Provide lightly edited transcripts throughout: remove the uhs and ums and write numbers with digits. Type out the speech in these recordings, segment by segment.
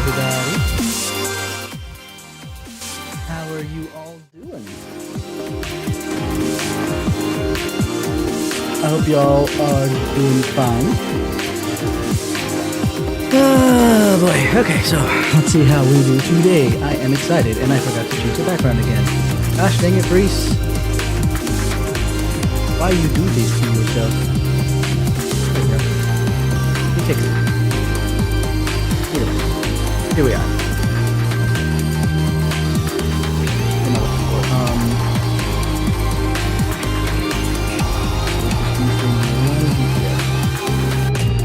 everybody. How are you all doing? I hope y'all are doing fine. Oh boy, okay, so let's see how we do today. I am excited, and I forgot to change the background again. Gosh dang it, Reese. Why you do this to yourself? You take it. Here we are.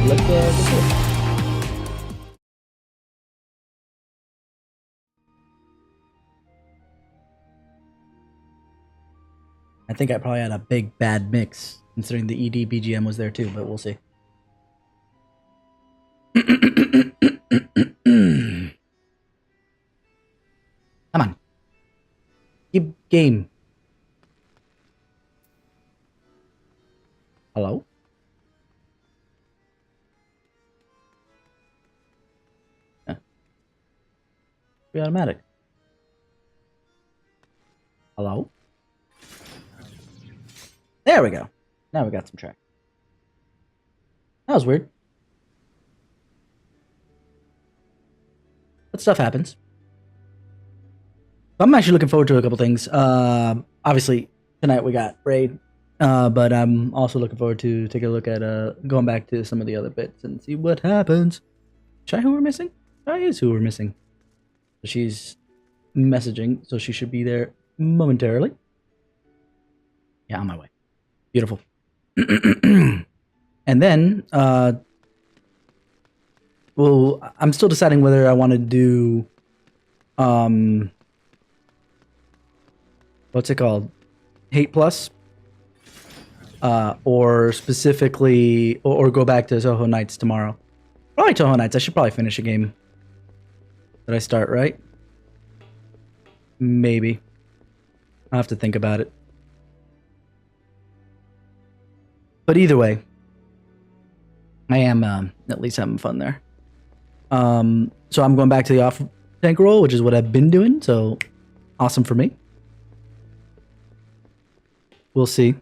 Look at this. I think I probably had a big bad mix, considering the ED BGM was there too, but we'll see. Come on. Keep game. Hello? Yeah. Be automatic. Hello? There we go. Now we got some track. That was weird. But stuff happens. I'm actually looking forward to a couple things. Obviously, tonight we got Raid. But I'm also looking forward to taking a look at going back to some of the other bits and see what happens. Try who we're missing? Try is who we're missing. She's messaging, so she should be there momentarily. Yeah, on my way. Beautiful. And then, well, I'm still deciding whether I want to do, what's it called? Hate Plus? Or specifically, or go back to Toho Nights tomorrow. Probably Toho Nights. I should probably finish a game. Did I start right? Maybe. I'll have to think about it. But either way, I am at least having fun there. So I'm going back to the off tank role, which is what I've been doing. So awesome for me. We'll see. At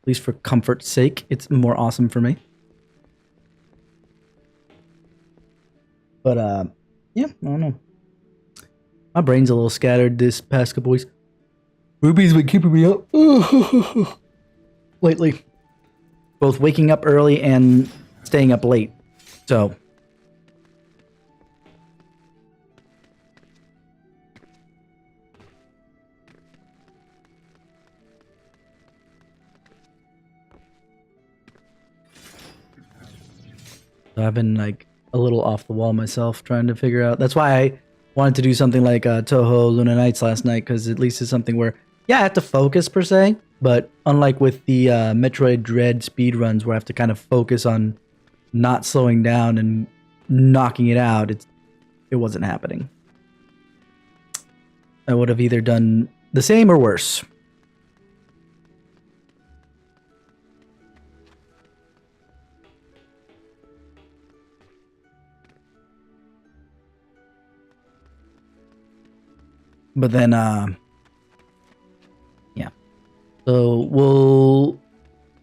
least for comfort's sake, it's more awesome for me. But yeah, I don't know. My brain's a little scattered this past couple weeks. Ruby's been keeping me up lately. Both waking up early and staying up late. So I've been like a little off the wall myself trying to figure out. That's why I wanted to do something like Toho Luna Nights last night, because at least it's something where, yeah, I have to focus per se, but unlike with the Metroid Dread speedruns where I have to kind of focus on not slowing down and knocking it out, it wasn't happening. I would have either done the same or worse. But then, yeah. So we'll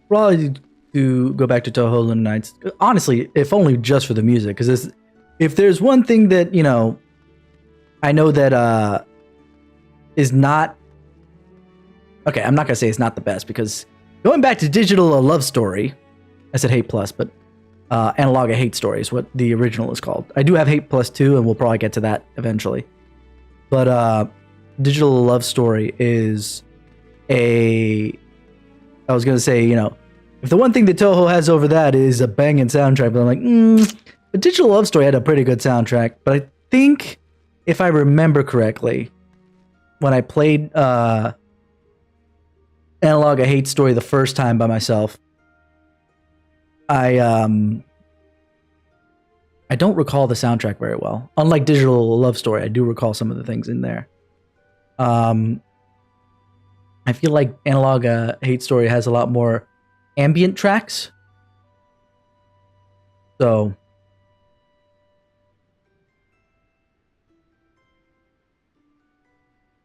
probably go back to Toho Luna Nights. Honestly, if only just for the music, because if there's one thing that, you know, I know that is not... Okay, I'm not going to say it's not the best, because going back to Digital A Love Story, I said Hate Plus, but Analog A Hate Story is what the original is called. I do have Hate Plus 2, and we'll probably get to that eventually. But Digital Love Story is I was going to say, you know, if the one thing that Toho has over that is a banging soundtrack, but I'm like, but Digital Love Story had a pretty good soundtrack. But I think, if I remember correctly, when I played Analog A Hate Story the first time by myself, I don't recall the soundtrack very well. Unlike Digital Love Story, I do recall some of the things in there. I feel like Analog Hate Story has a lot more ambient tracks. So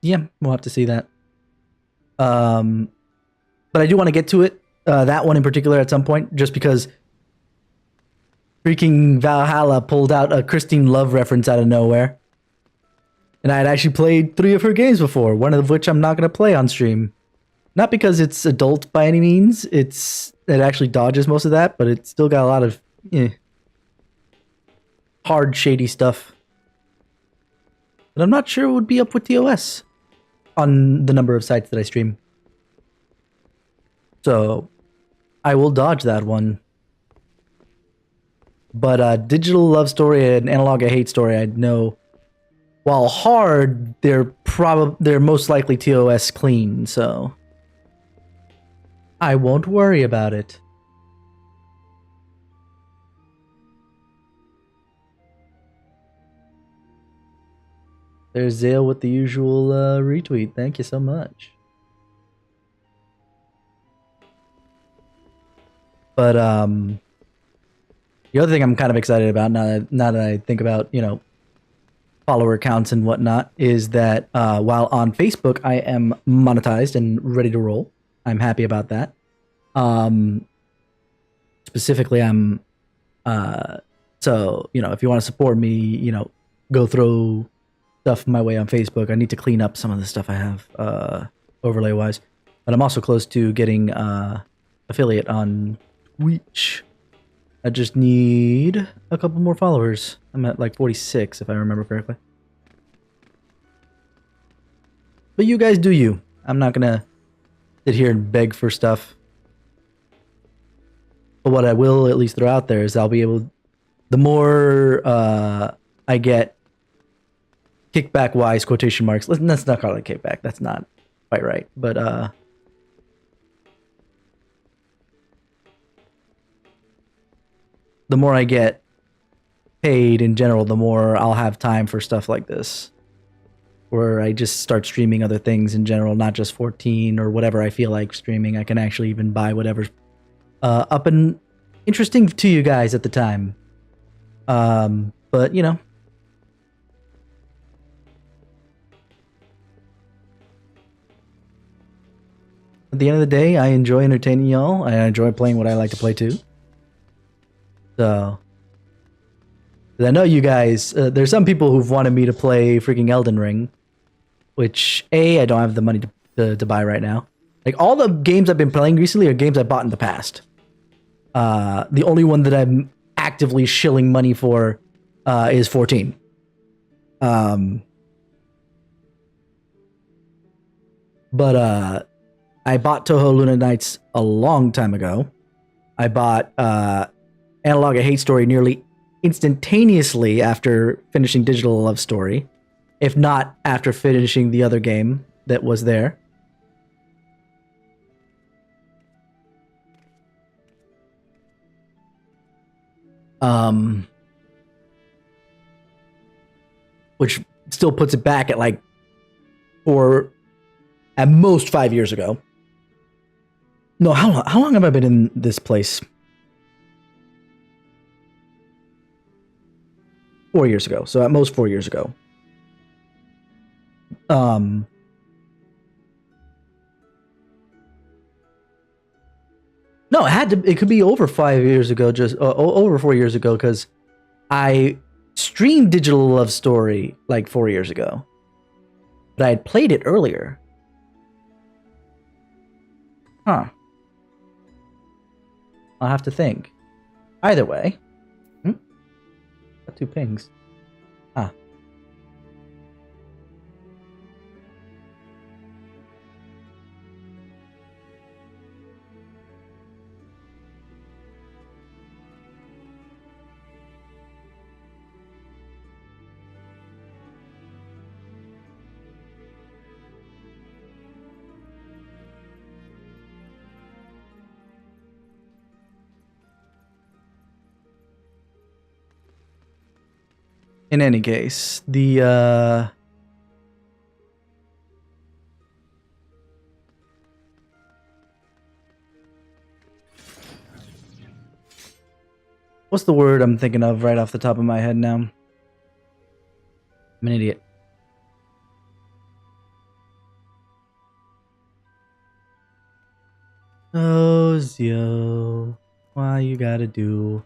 Yeah, we'll have to see that. But I do want to get to it, that one in particular, at some point, just because freaking Valhalla pulled out a Christine Love reference out of nowhere. And I had actually played 3 of her games before, one of which I'm not going to play on stream. Not because it's adult by any means, it actually dodges most of that, but it's still got a lot of hard, shady stuff. But I'm not sure it would be up with TOS on the number of sites that I stream. So I will dodge that one. But Digital Love Story and Analog a Hate Story, I know, while hard, they're most likely TOS clean, so I won't worry about it. There's Zale with the usual retweet. Thank you so much. But the other thing I'm kind of excited about now that I think about, you know, follower counts and whatnot, is that while on Facebook I am monetized and ready to roll. I'm happy about that. Specifically, I'm so, you know, if you want to support me, you know, go throw stuff my way on Facebook. I need to clean up some of the stuff I have overlay wise, but I'm also close to getting affiliate on Twitch. I just need a couple more followers. I'm at like 46 if I remember correctly. But you guys do you. I'm not gonna sit here and beg for stuff. But what I will at least throw out there is I'll be able, the more I get kickback wise, quotation marks, let's not call it kickback, that's not quite right, but the more I get paid in general, the more I'll have time for stuff like this, where I just start streaming other things in general, not just 14 or whatever I feel like streaming. I can actually even buy whatever's up and interesting to you guys at the time. But you know, at the end of the day, I enjoy entertaining y'all. I enjoy playing what I like to play too. So, I know you guys, there's some people who've wanted me to play freaking Elden Ring, which I don't have the money to buy right now. Like, all the games I've been playing recently are games I bought in the past. The only one that I'm actively shilling money for is 14. But I bought Toho Luna Nights a long time ago. I bought Analog a Hate Story nearly instantaneously after finishing Digital Love Story, if not after finishing the other game that was there. Which still puts it back at like at most 5 years ago. No, how long have I been in this place? 4 years ago. So at most 4 years ago. No, it could be over 5 years ago, just over 4 years ago, because I streamed Digital Love Story like 4 years ago. But I had played it earlier. Huh. I'll have to think. Either way. Got 2 pings. Ah. In any case, the what's the word I'm thinking of right off the top of my head now? I'm an idiot. Oh, Zio. Why you gotta do?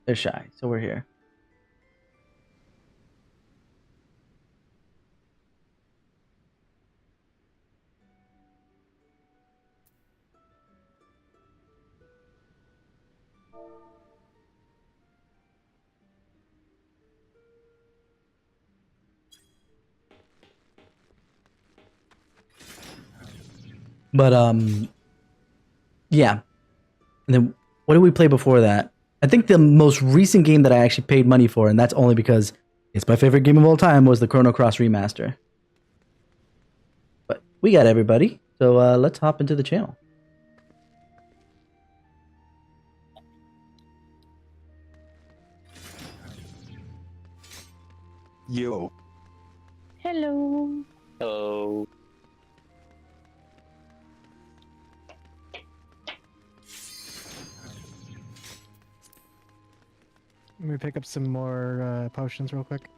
They're shy, so we're here. But yeah. And then what did we play before that? I think the most recent game that I actually paid money for, and that's only because it's my favorite game of all time, was the Chrono Cross remaster. But we got everybody, so let's hop into the channel. Yo. Hello. Hello. Let me pick up some more potions real quick.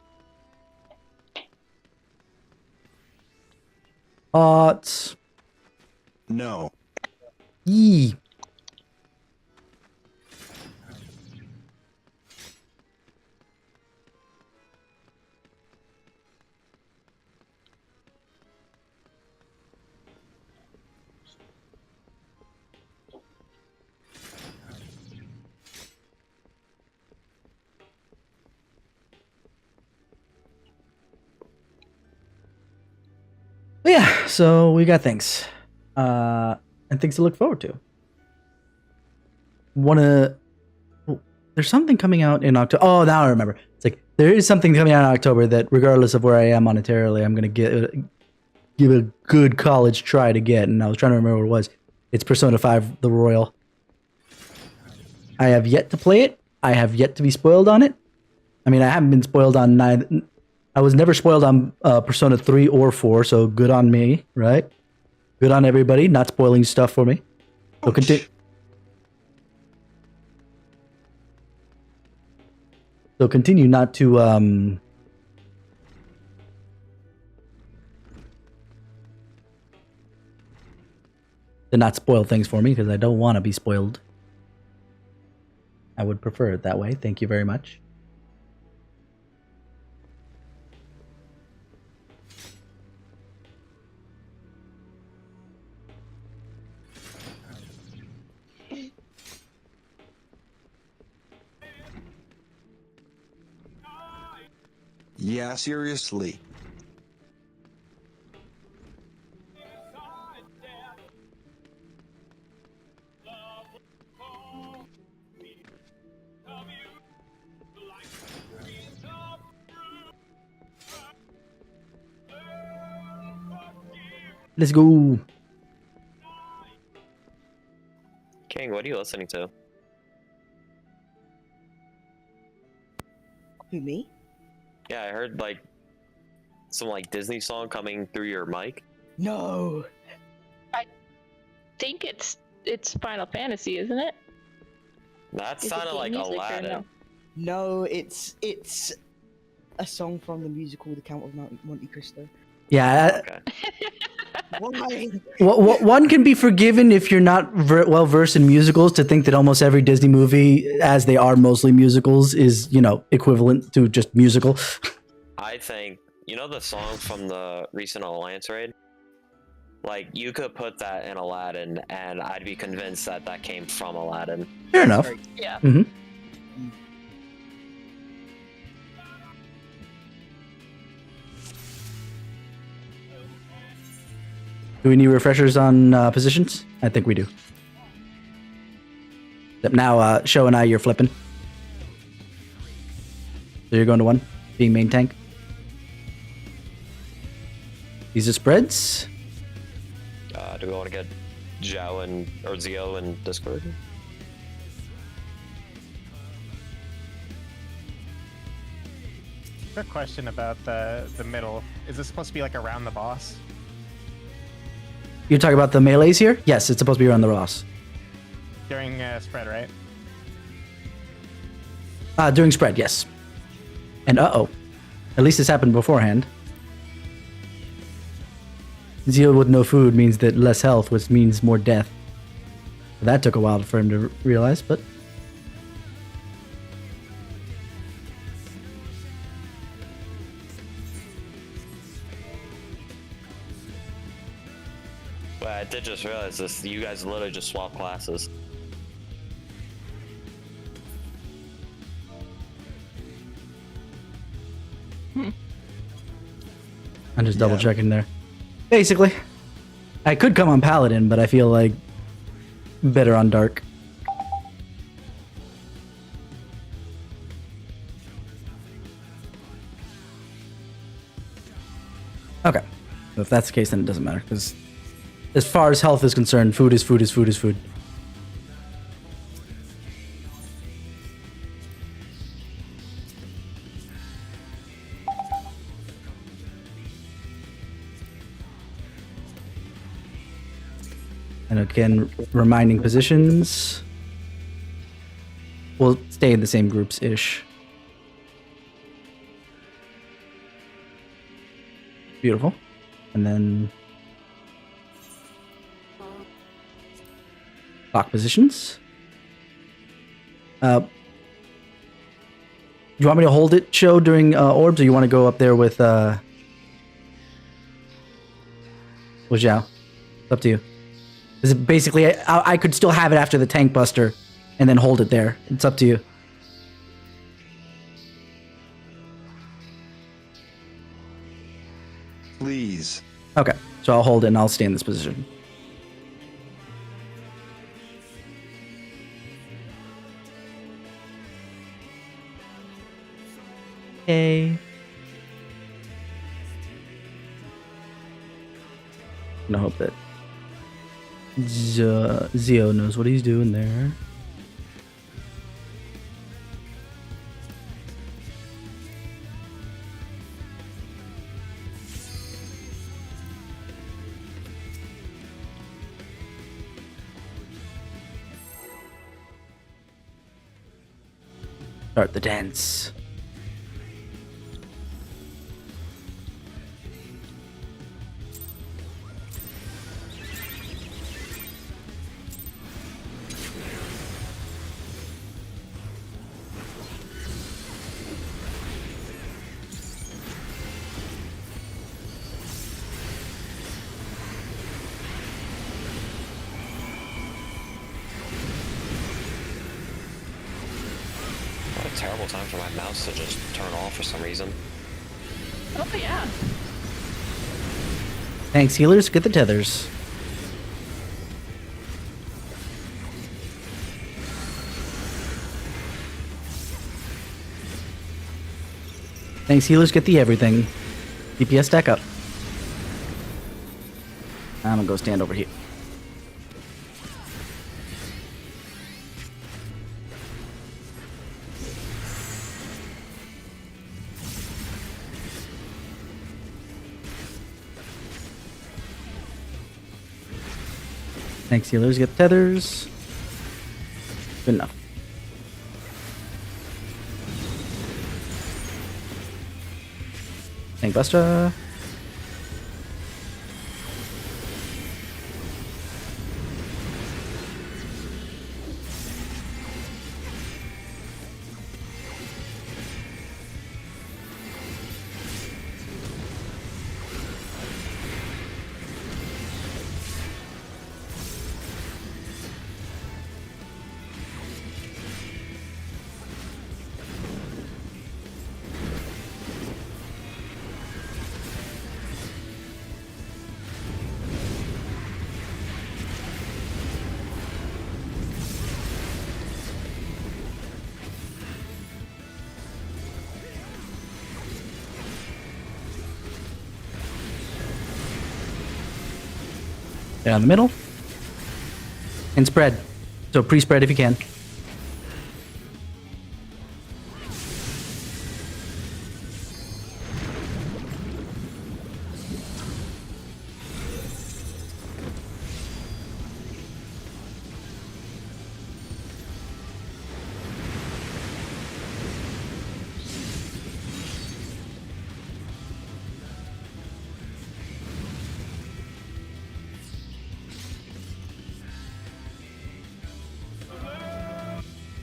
No. Yee. But yeah, so we got things. And things to look forward to. There's something coming out in October. Oh, now I remember. It's like there is something coming out in October that, regardless of where I am monetarily, I'm gonna give a good college try to get. And I was trying to remember what it was. It's Persona 5: The Royal. I have yet to play it. I have yet to be spoiled on it. I mean, I haven't been spoiled on neither. I was never spoiled on Persona 3 or 4, so good on me, right? Good on everybody, not spoiling stuff for me. So continue not to not spoil things for me, because I don't want to be spoiled. I would prefer it that way. Thank you very much. Yeah, seriously. Let's go. King, what are you listening to? Who, me? Yeah, I heard like some like Disney song coming through your mic. No. Think it's Final Fantasy, isn't it? That Is it sounded game like music or Aladdin. No, it's a song from the musical The Count of Monte Cristo. Yeah. Okay. Why? One can be forgiven if you're not well versed in musicals to think that almost every Disney movie, as they are mostly musicals, is, you know, equivalent to just musical. I think, you know the song from the recent Alliance raid? Like, you could put that in Aladdin, and I'd be convinced that that came from Aladdin. Fair enough. Sorry. Yeah. Mm-hmm. Do we need refreshers on positions? I think we do. Except now, Sho and I, you're flipping. So you're going to 1, being main tank. These are spreads. Do we want to get Zhao and or Zio in Discord? Quick question about the middle. Is this supposed to be like around the boss? You're talking about the melees here? Yes, it's supposed to be around the Ross. During spread, right? During spread, yes. And uh-oh. At least this happened beforehand. Zio with no food means that less health, which means more death. That took a while for him to realize, but... But I did just realize this. You guys literally just swapped classes. I'm just double checking there. Basically, I could come on Paladin, but I feel like better on Dark. Okay. So if that's the case, then it doesn't matter, because as far as health is concerned, food is food is food is food. And again, reminding positions. We'll stay in the same groups-ish. Beautiful. And then... lock positions. You want me to hold it, Show, during orbs, or you want to go up there with Zhao? It's up to you. Is it basically, I could still have it after the tank buster and then hold it there. It's up to you. Please. Okay, so I'll hold it and I'll stay in this position. Okay. I'm gonna hope that Zio knows what he's doing there. Start the dance. What a terrible time for my mouse to just turn off for some reason. Oh yeah. Thanks, healers. Get the tethers. Thanks, healers. Get the everything. DPS stack up. I'm gonna go stand over here. Thanks, healers. Get tethers. Good enough. Tank buster. Down the middle. And spread. So pre-spread if you can.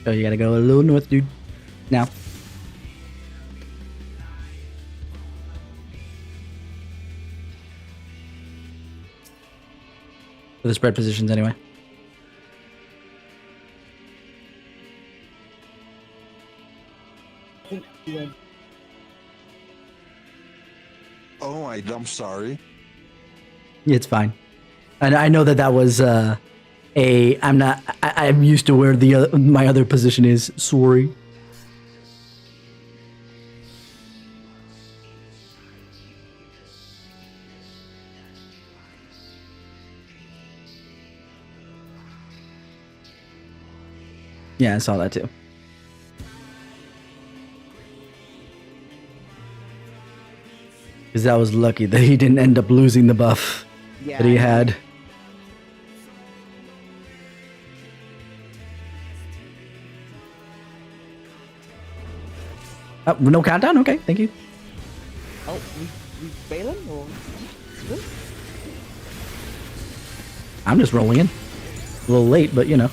So you gotta go a little north, dude. Now. For the spread positions, anyway. I think the, Oh, I'm sorry. It's fine. And I know that was I'm used to where my other position is. Sorry. Yeah, I saw that too. Because that was lucky that he didn't end up losing the buff yeah, that he had. No countdown? Okay, thank you. Oh, we Balin or? I'm just rolling in. A little late, but you know.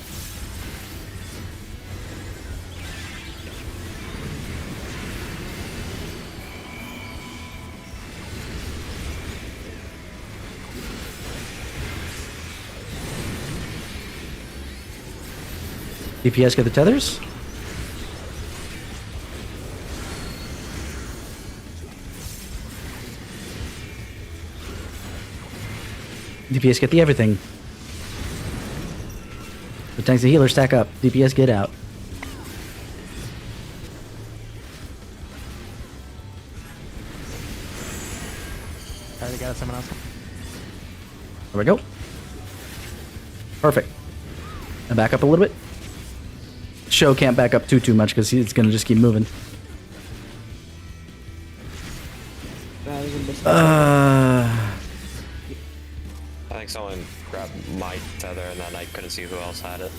DPS get the tethers. DPS get the everything. The tanks and healers stack up. DPS get out. Already got someone else. There we go. Perfect. Now back up a little bit. Show can't back up too much because it's gonna just keep moving. I think someone grabbed my tether and then I couldn't see who else had it.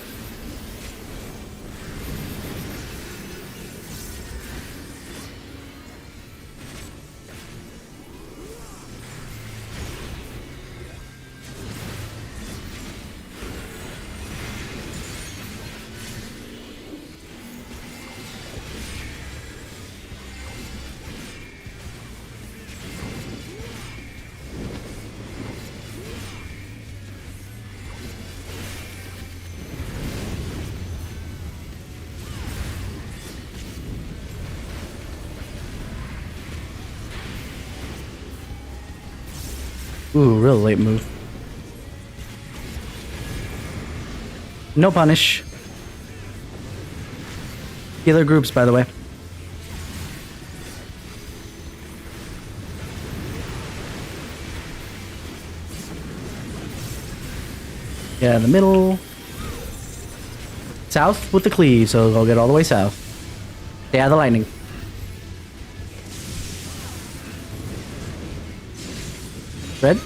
Ooh, real late move. No punish. Healer groups, by the way. Yeah, in the middle. South with the cleave, so I'll get all the way south. Stay out of the lightning. Red?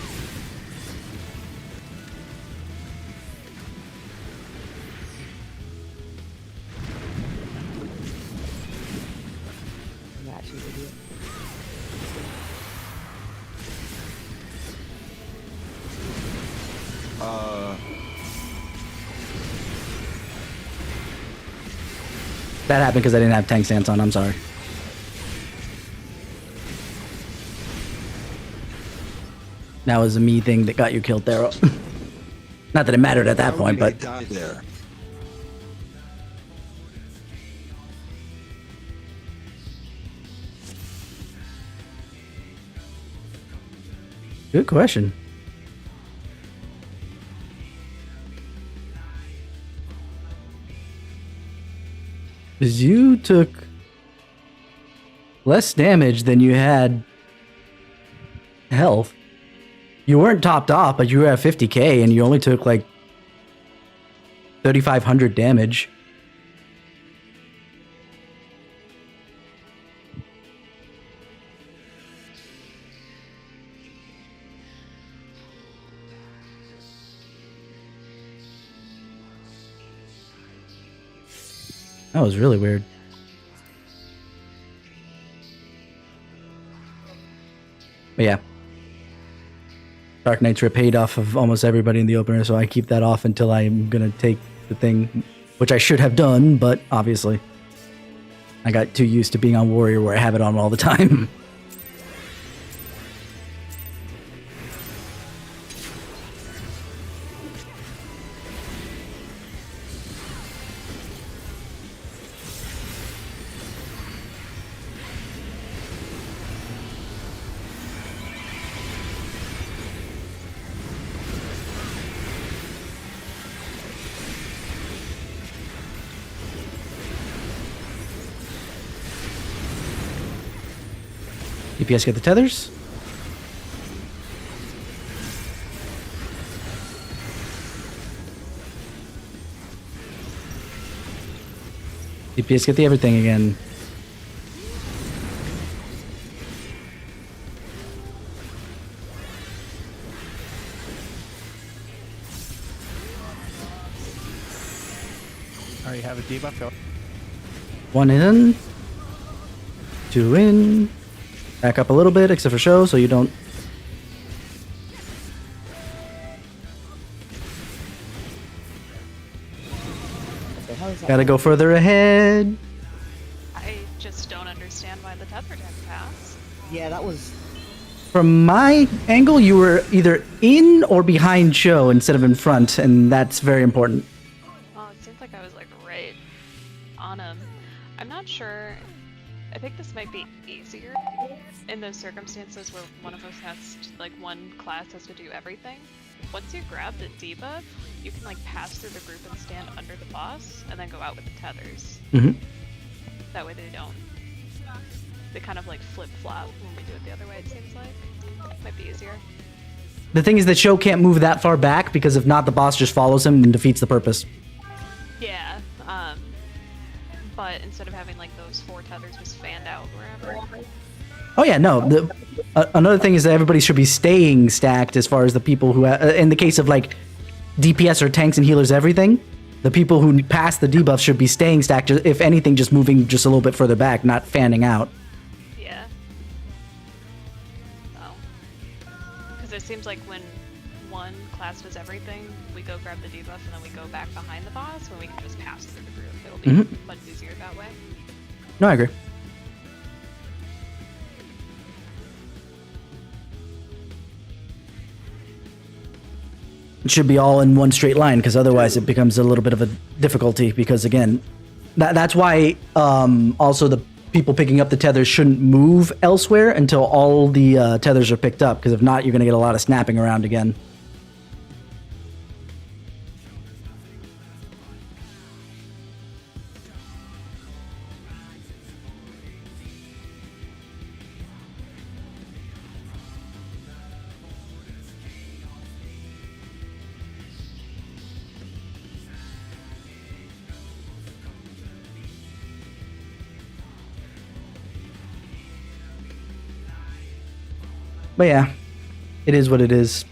I'm actually an idiot. That happened because I didn't have tank stance on, I'm sorry. That was a me thing that got you killed there. Not that it mattered at that How point, did I but die there. good question. Because you took less damage than you had health. You weren't topped off, but you were at 50k and you only took like 3,500 damage. That was really weird. But yeah. Dark Knight's Rip paid off of almost everybody in the opener, so I keep that off until I'm gonna take the thing which I should have done, but obviously I got too used to being on warrior where I have it on all the time. DPS get the tethers. DPS get the everything again. Already have a debuff going. 1 in. 2 in. Back up a little bit, except for show, so you don't. Okay, how is that? Gotta go further ahead. I just don't understand why the tether didn't pass. Yeah, that was. From my angle, you were either in or behind show instead of in front, and that's very important. Well, it seems like I was like right on him. I'm not sure. I think this might be easier in those circumstances where one of us has to, like one class has to do everything. Once you grab the debuff, you can like pass through the group and stand under the boss, and then go out with the tethers. Mm-hmm. That way they don't. They kind of like flip flop when we do it the other way. It seems like might be easier. The thing is that show can't move that far back because if not, the boss just follows him and defeats the purpose. Yeah. But instead of having like those 4 tethers just fanned out wherever. Oh yeah, no. Another thing is that everybody should be staying stacked as far as the people who, in the case of like DPS or tanks and healers, everything. The people who pass the debuff should be staying stacked. If anything, just moving just a little bit further back, not fanning out. Yeah. Oh. Because it seems like when one class does everything, we go grab the debuff and then we go back behind the boss when we can just pass through the group. It'll be much easier that way. No, I agree. It should be all in one straight line because otherwise it becomes a little bit of a difficulty because again, that's why also the people picking up the tethers shouldn't move elsewhere until all the tethers are picked up because if not, you're going to get a lot of snapping around again. But yeah, it is what it is.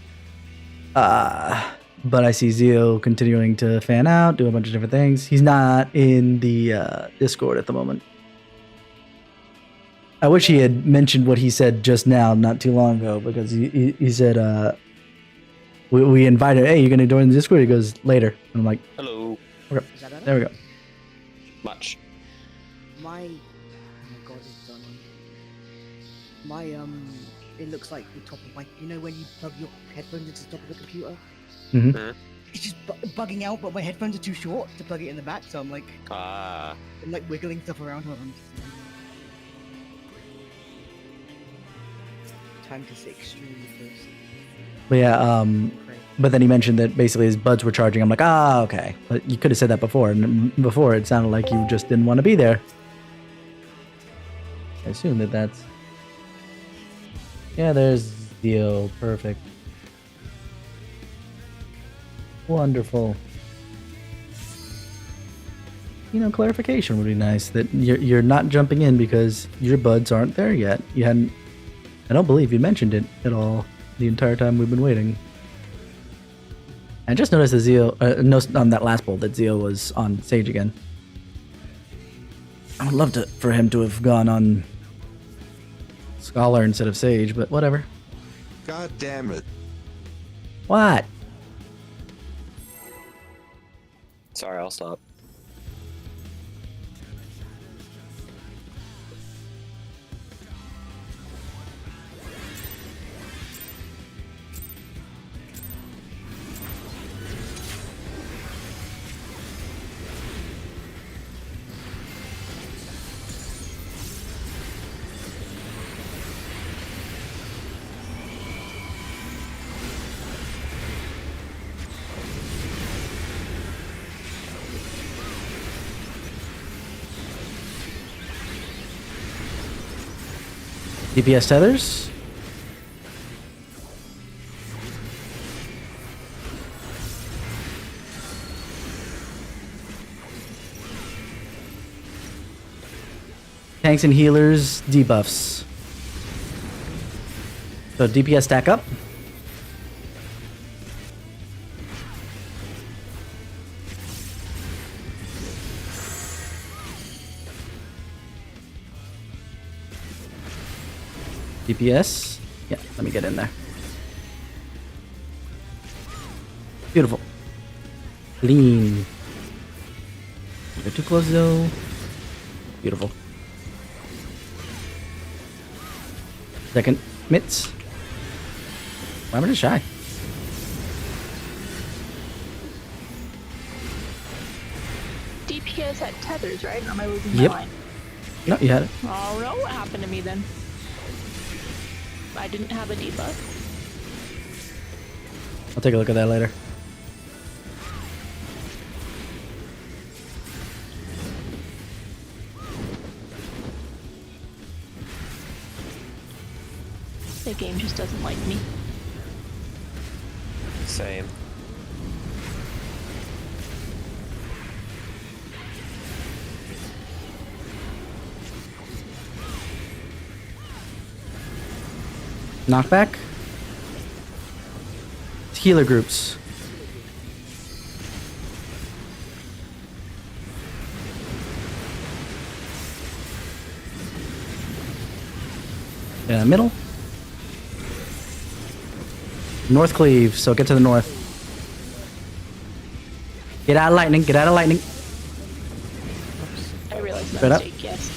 But I see Zio continuing to fan out, do a bunch of different things. He's not in the Discord at the moment. I wish he had mentioned what he said just now, not too long ago, because he said, we invited, hey, you're going to join the Discord? He goes, later. And I'm like, Hello. okay, Is that better? there we go. Much. Oh my god, it's done. My it looks like the top of my. You know when you plug your headphones into the top of the computer? Mm-hmm. It's just bugging out, but my headphones are too short to plug it in the back, so I'm like wiggling stuff around. Hold on. Time to say extremely first. But yeah, but then he mentioned that basically his buds were charging. I'm like, okay. But you could have said that before. And before it sounded like you just didn't want to be there. I assume that's... Yeah, there's Zio. Perfect. Wonderful. You know, clarification would be nice that you're not jumping in because your buds aren't there yet. You hadn't... I don't believe you mentioned it at all the entire time we've been waiting. I just noticed that Zio... on that last poll that Zio was on stage again. I would love for him to have gone on Scholar instead of Sage, but whatever. God damn it. What? Sorry, I'll stop. DPS tethers. Tanks and healers debuffs. So DPS stack up. DPS. Yeah, let me get in there. Beautiful. Clean. They're too close though. Beautiful. Second mitts. Why am I just shy? DPS at tethers, right? Or am I losing Yep. my line? No, you had it. Oh no, what happened to me then? I didn't have a debuff. I'll take a look at that later. The game just doesn't like me. Same. Knockback. Healer groups. Middle. North Cleave, so get to the north. Get out of lightning, get out of lightning. I realized my Straight up. mistake, yes.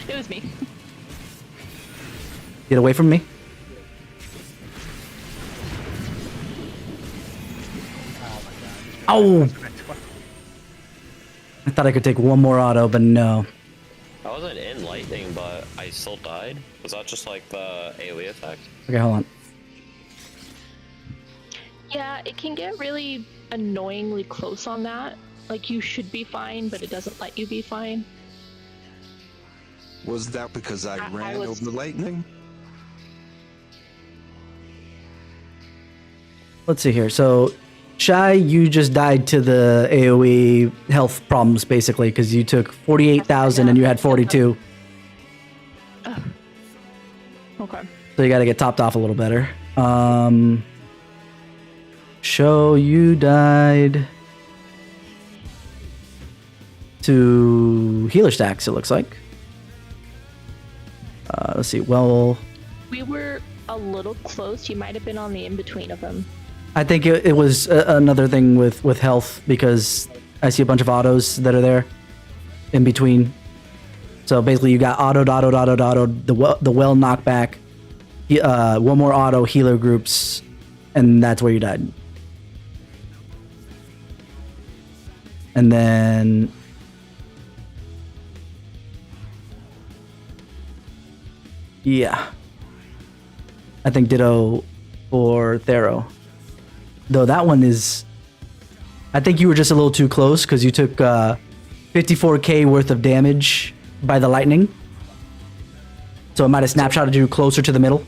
It was me. Get away from me. Oh! I thought I could take one more auto, but no. I wasn't in lightning, but I still died. Was that just like the AoE effect? Okay, hold on. Yeah, it can get really annoyingly close on that. Like, you should be fine, but it doesn't let you be fine. Was that because I ran was- over the lightning? Let's see here. So, Shy, you just died to the AoE health problems, basically, because you took 48,000 and you had 42. Okay. So you got to get topped off a little better. Show you died to healer stacks, it looks like. Let's see. Well, We were a little close. You might have been on the in-between of them. I think it was another thing with health because I see a bunch of autos that are there in between. So basically, you got autoed, the well knockback, one more auto, healer groups, and that's where you died. And then yeah, I think ditto for Thero. Though that one is, I think you were just a little too close because you took 54k worth of damage by the lightning. So it might have snapshotted you closer to the middle.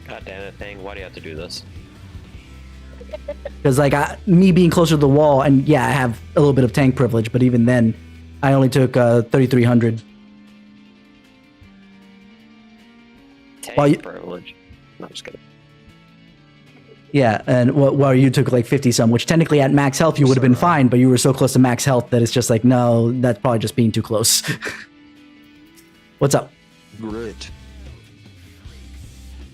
God damn it, thing. Why do you have to do this? Because like me being closer to the wall, and yeah, I have a little bit of tank privilege, but even then, I only took 3,300. Tank Well, you- privilege. No, I'm just kidding. Yeah, and while you took like 50 some, which technically at max health you would have been fine, but you were so close to max health that it's just like, no, that's probably just being too close. What's up? Grit.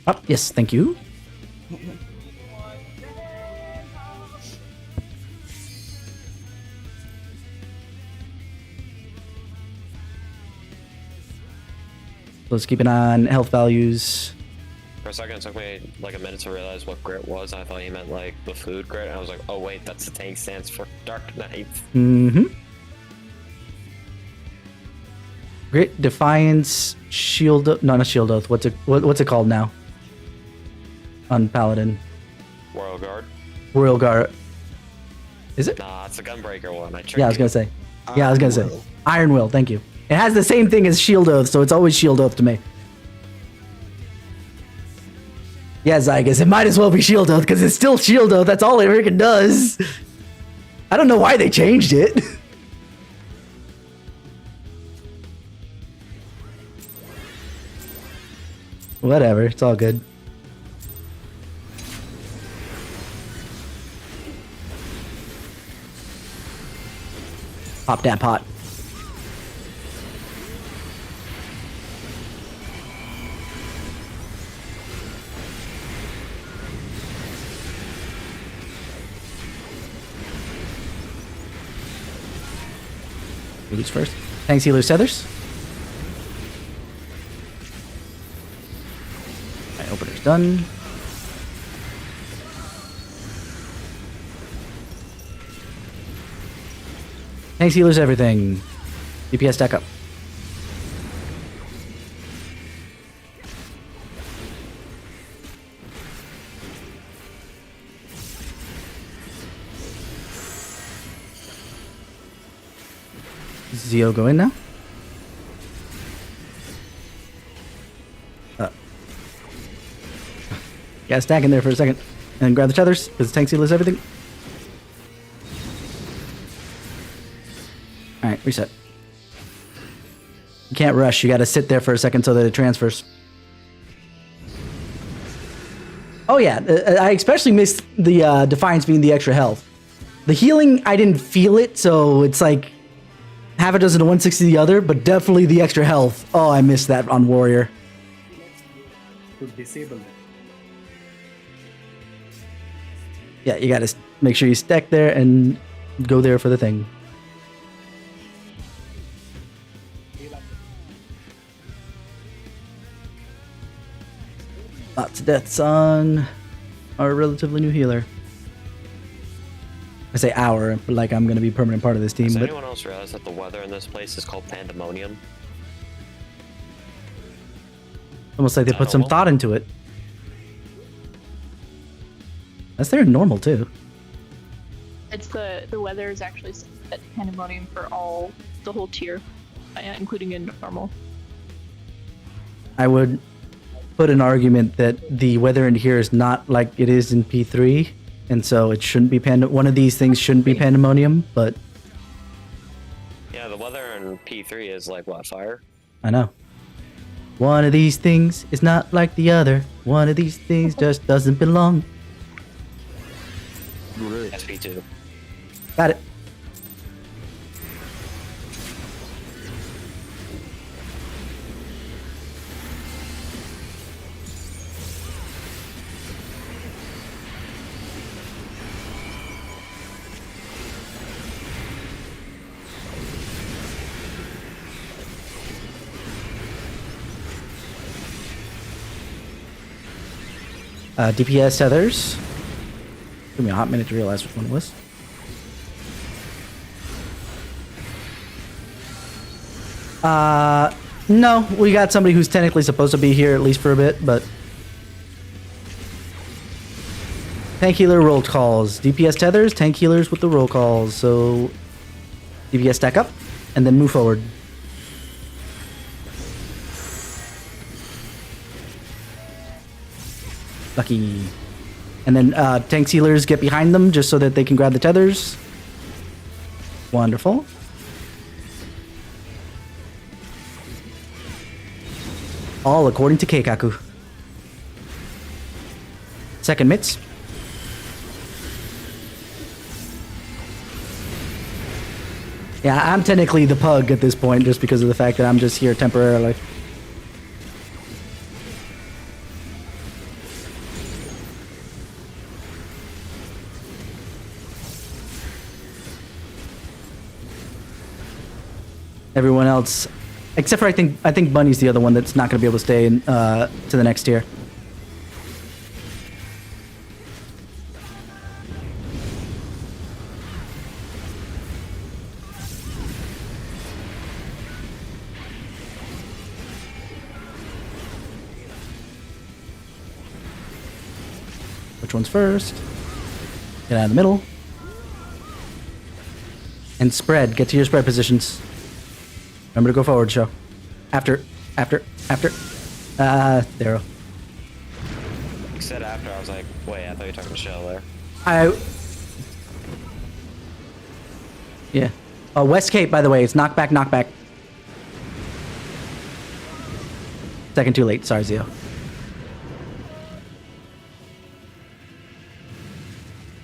Oh, yes, thank you. Let's keep an eye on health values. For a second, it took me like a minute to realize what grit was. I thought he meant like the food grit, and I was like, oh wait, that's the tank stands for Dark Knight. Mm-hmm. Grit, Defiance, Shield... No, not Shield Oath. What's it called now? On Paladin. Royal Guard. Royal Guard. Is it? Nah, it's a Gunbreaker one. I tricked Yeah, I was you. gonna say. Yeah, I was gonna say. Will. Iron Will, thank you. It has the same thing as Shield Oath, so it's always Shield Oath to me. Yeah, Zygus, it might as well be Shield Oath because it's still Shield Oath. That's all it freaking does. I don't know why they changed it. Whatever, it's all good. Pop that pot. Who's first? Thanks, Healer Seathers. Alright, opener's done. Thanks, Healers, everything. DPS stack up. Zio go in now? Gotta stack in there for a second. And grab the tethers, because tank seal is everything. Alright, reset. You can't rush, you gotta sit there for a second so that it transfers. Oh yeah, I especially missed the Defiance being the extra health. The healing, I didn't feel it, so it's like half a dozen to 160 the other, but definitely the extra health. Oh, I missed that on Warrior. To disable that. Yeah, you gotta make sure you stack there and go there for the thing. Lots of deaths on our relatively new healer. I say our, but like I'm gonna be a permanent part of this team. Does But anyone else realize that the weather in this place is called pandemonium? almost like they put some well. thought into it. That's their normal too. It's the weather is actually set pandemonium for the whole tier, including in normal. I would put an argument that the weather in here is not like it is in P3, and so it shouldn't be one of these things shouldn't be pandemonium, but Yeah, the weather in P3 is like what, fire? I know. One of these things is not like the other. One of these things just doesn't belong. Great. SP2. Got it. DPS tethers. Took me a hot minute to realize which one it was. No, we got somebody who's technically supposed to be here at least for a bit, but tank healer roll calls. DPS tethers, tank healers with the roll calls. So DPS stack up and then move forward. Lucky. And then tank healers get behind them just so that they can grab the tethers. Wonderful. All according to Keikaku. Second mitts. Yeah, I'm technically the pug at this point just because of the fact that I'm just here temporarily. Everyone else, except for I think Bunny's the other one that's not going to be able to stay in, to the next tier. Which one's first? Get out of the middle. And spread. Get to your spread positions. Remember to go forward, show. After. There. You said after, I was like, wait, I thought you were talking to Shell there. Yeah. West Cape, by the way. It's knockback, knockback. Second too late. Sorry, Zio.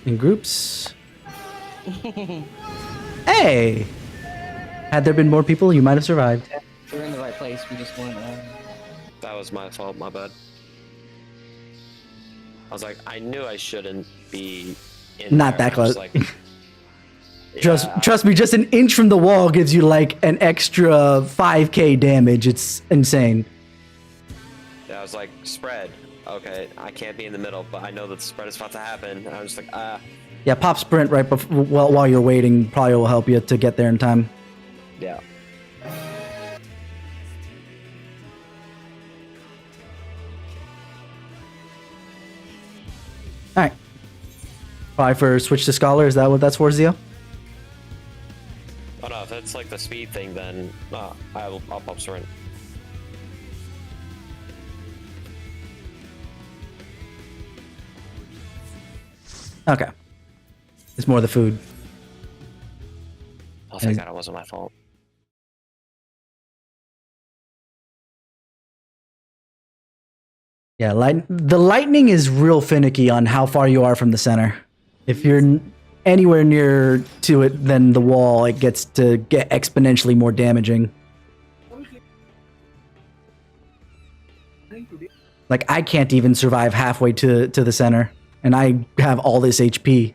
In groups. Hey! Had there been more people, you might have survived. We're in the right place. We just weren't. That was my fault, my bad. I was like, I knew I shouldn't be in Not there. that I was close. like, Trust me, just an inch from the wall gives you like an extra 5k damage. It's insane. Yeah, I was like, spread. Okay, I can't be in the middle, but I know that the spread is about to happen. And I was just like, Yeah, pop sprint right while you're waiting probably will help you to get there in time. yeah. Alright. Probably for switch to Scholar, is that what that's for, Zio? Oh no, if it's like the speed thing, then I'll pop sprint. Okay. It's more the food. Oh, thank God it wasn't my fault. Yeah, the lightning is real finicky on how far you are from the center. If you're anywhere near to it than the wall, it gets to get exponentially more damaging. Like, I can't even survive halfway to the center, and I have all this HP.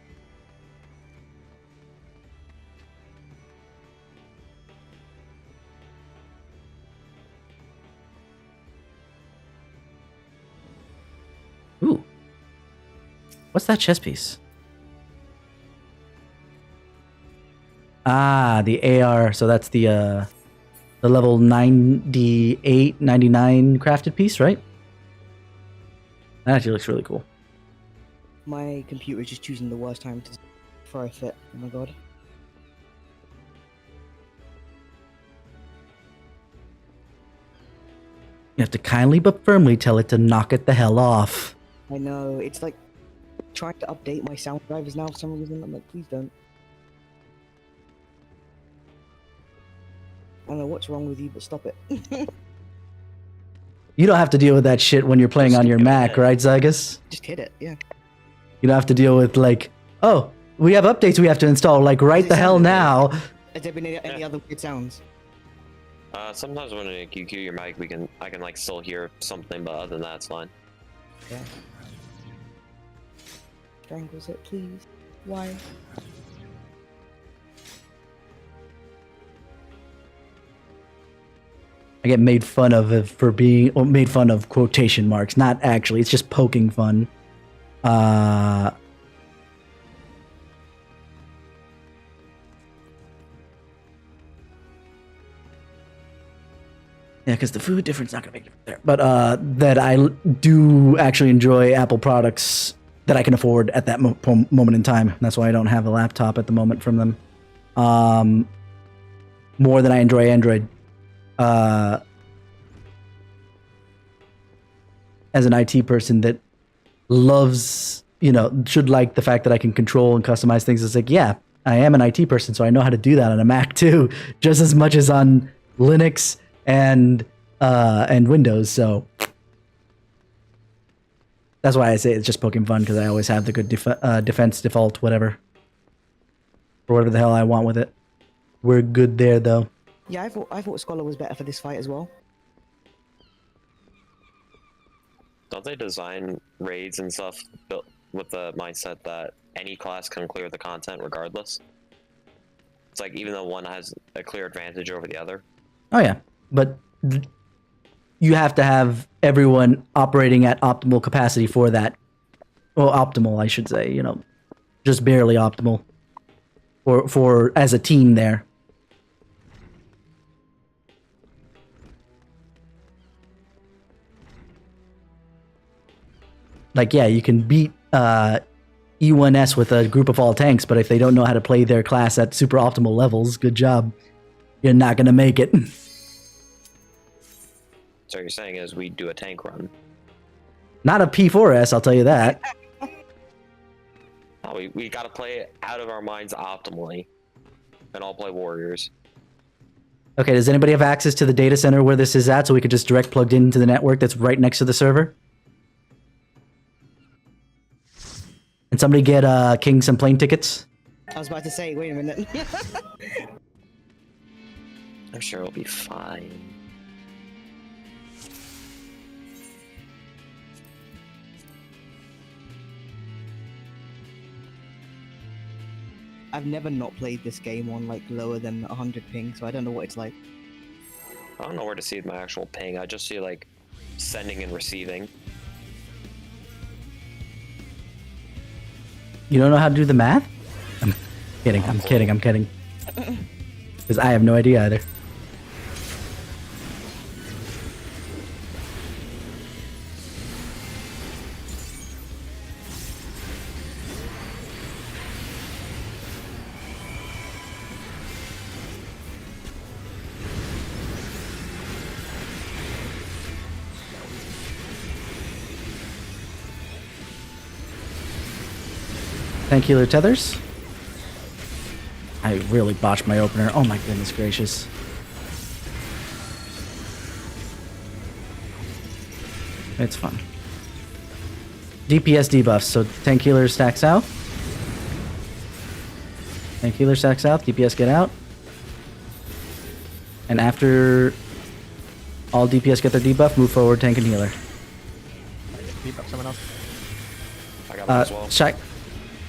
Ooh. What's that chess piece? Ah, the AR. So that's the level 98, 99 crafted piece, right? That actually looks really cool. My computer is just choosing the worst time to for a fit. Oh my god. You have to kindly but firmly tell it to knock it the hell off. I know, it's like trying to update my sound drivers now for some reason. I'm like, please don't. I don't know what's wrong with you, but stop it. You don't have to deal with that shit when you're playing on your Mac, right, Zygus? Just hit it, yeah. You don't have to deal with, like, oh, we have updates we have to install, like, right the hell now. Has there been any other weird sounds? Sometimes when you cue your mic, I can like still hear something, but other than that, it's fine. Okay. Strangles it, please. Why? I get made fun of for being, or made fun of quotation marks. Not actually, it's just poking fun. Yeah, because the food difference not gonna make a difference there. But that I do actually enjoy Apple products that I can afford at that moment in time. That's why I don't have a laptop at the moment from them. More than I enjoy Android. As an IT person that loves, should like the fact that I can control and customize things. It's like, yeah, I am an IT person, so I know how to do that on a Mac too, just as much as on Linux and Windows. So that's why I say it's just poking fun, because I always have the good defense default, whatever, or whatever the hell I want with it. We're good there, though. Yeah, I thought Scholar was better for this fight as well. Don't they design raids and stuff built with the mindset that any class can clear the content regardless? It's like even though one has a clear advantage over the other. Oh yeah, but you have to have everyone operating at optimal capacity for that. Well, optimal, I should say. Just barely optimal. For as a team there. Like, yeah, you can beat E1S with a group of all tanks, but if they don't know how to play their class at super optimal levels, good job. You're not gonna make it. So you're saying is we do a tank run? Not a P4S, I'll tell you that. No, we gotta play it out of our minds optimally, and all play warriors. Okay, does anybody have access to the data center where this is at so we could just direct plugged into the network that's right next to the server? And somebody get King some plane tickets? I was about to say, wait a minute. I'm sure it'll be fine. I've never not played this game on like lower than 100 ping, so I don't know what it's like. I don't know where to see my actual ping. I just see like sending and receiving. You don't know how to do the math? I'm kidding, I'm kidding, I'm kidding. Because I have no idea either. Tank healer tethers. I really botched my opener. Oh my goodness gracious. It's fun. DPS debuffs. So tank healer stack south. Tank healer stack south. DPS get out. And after all DPS get their debuff, move forward, tank and healer. Keep up someone else. I got one as well. Shy.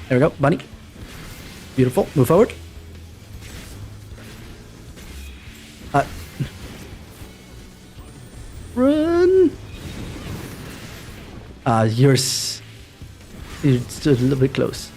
There we go, bunny. Beautiful. Move forward. Run. You're still a little bit close.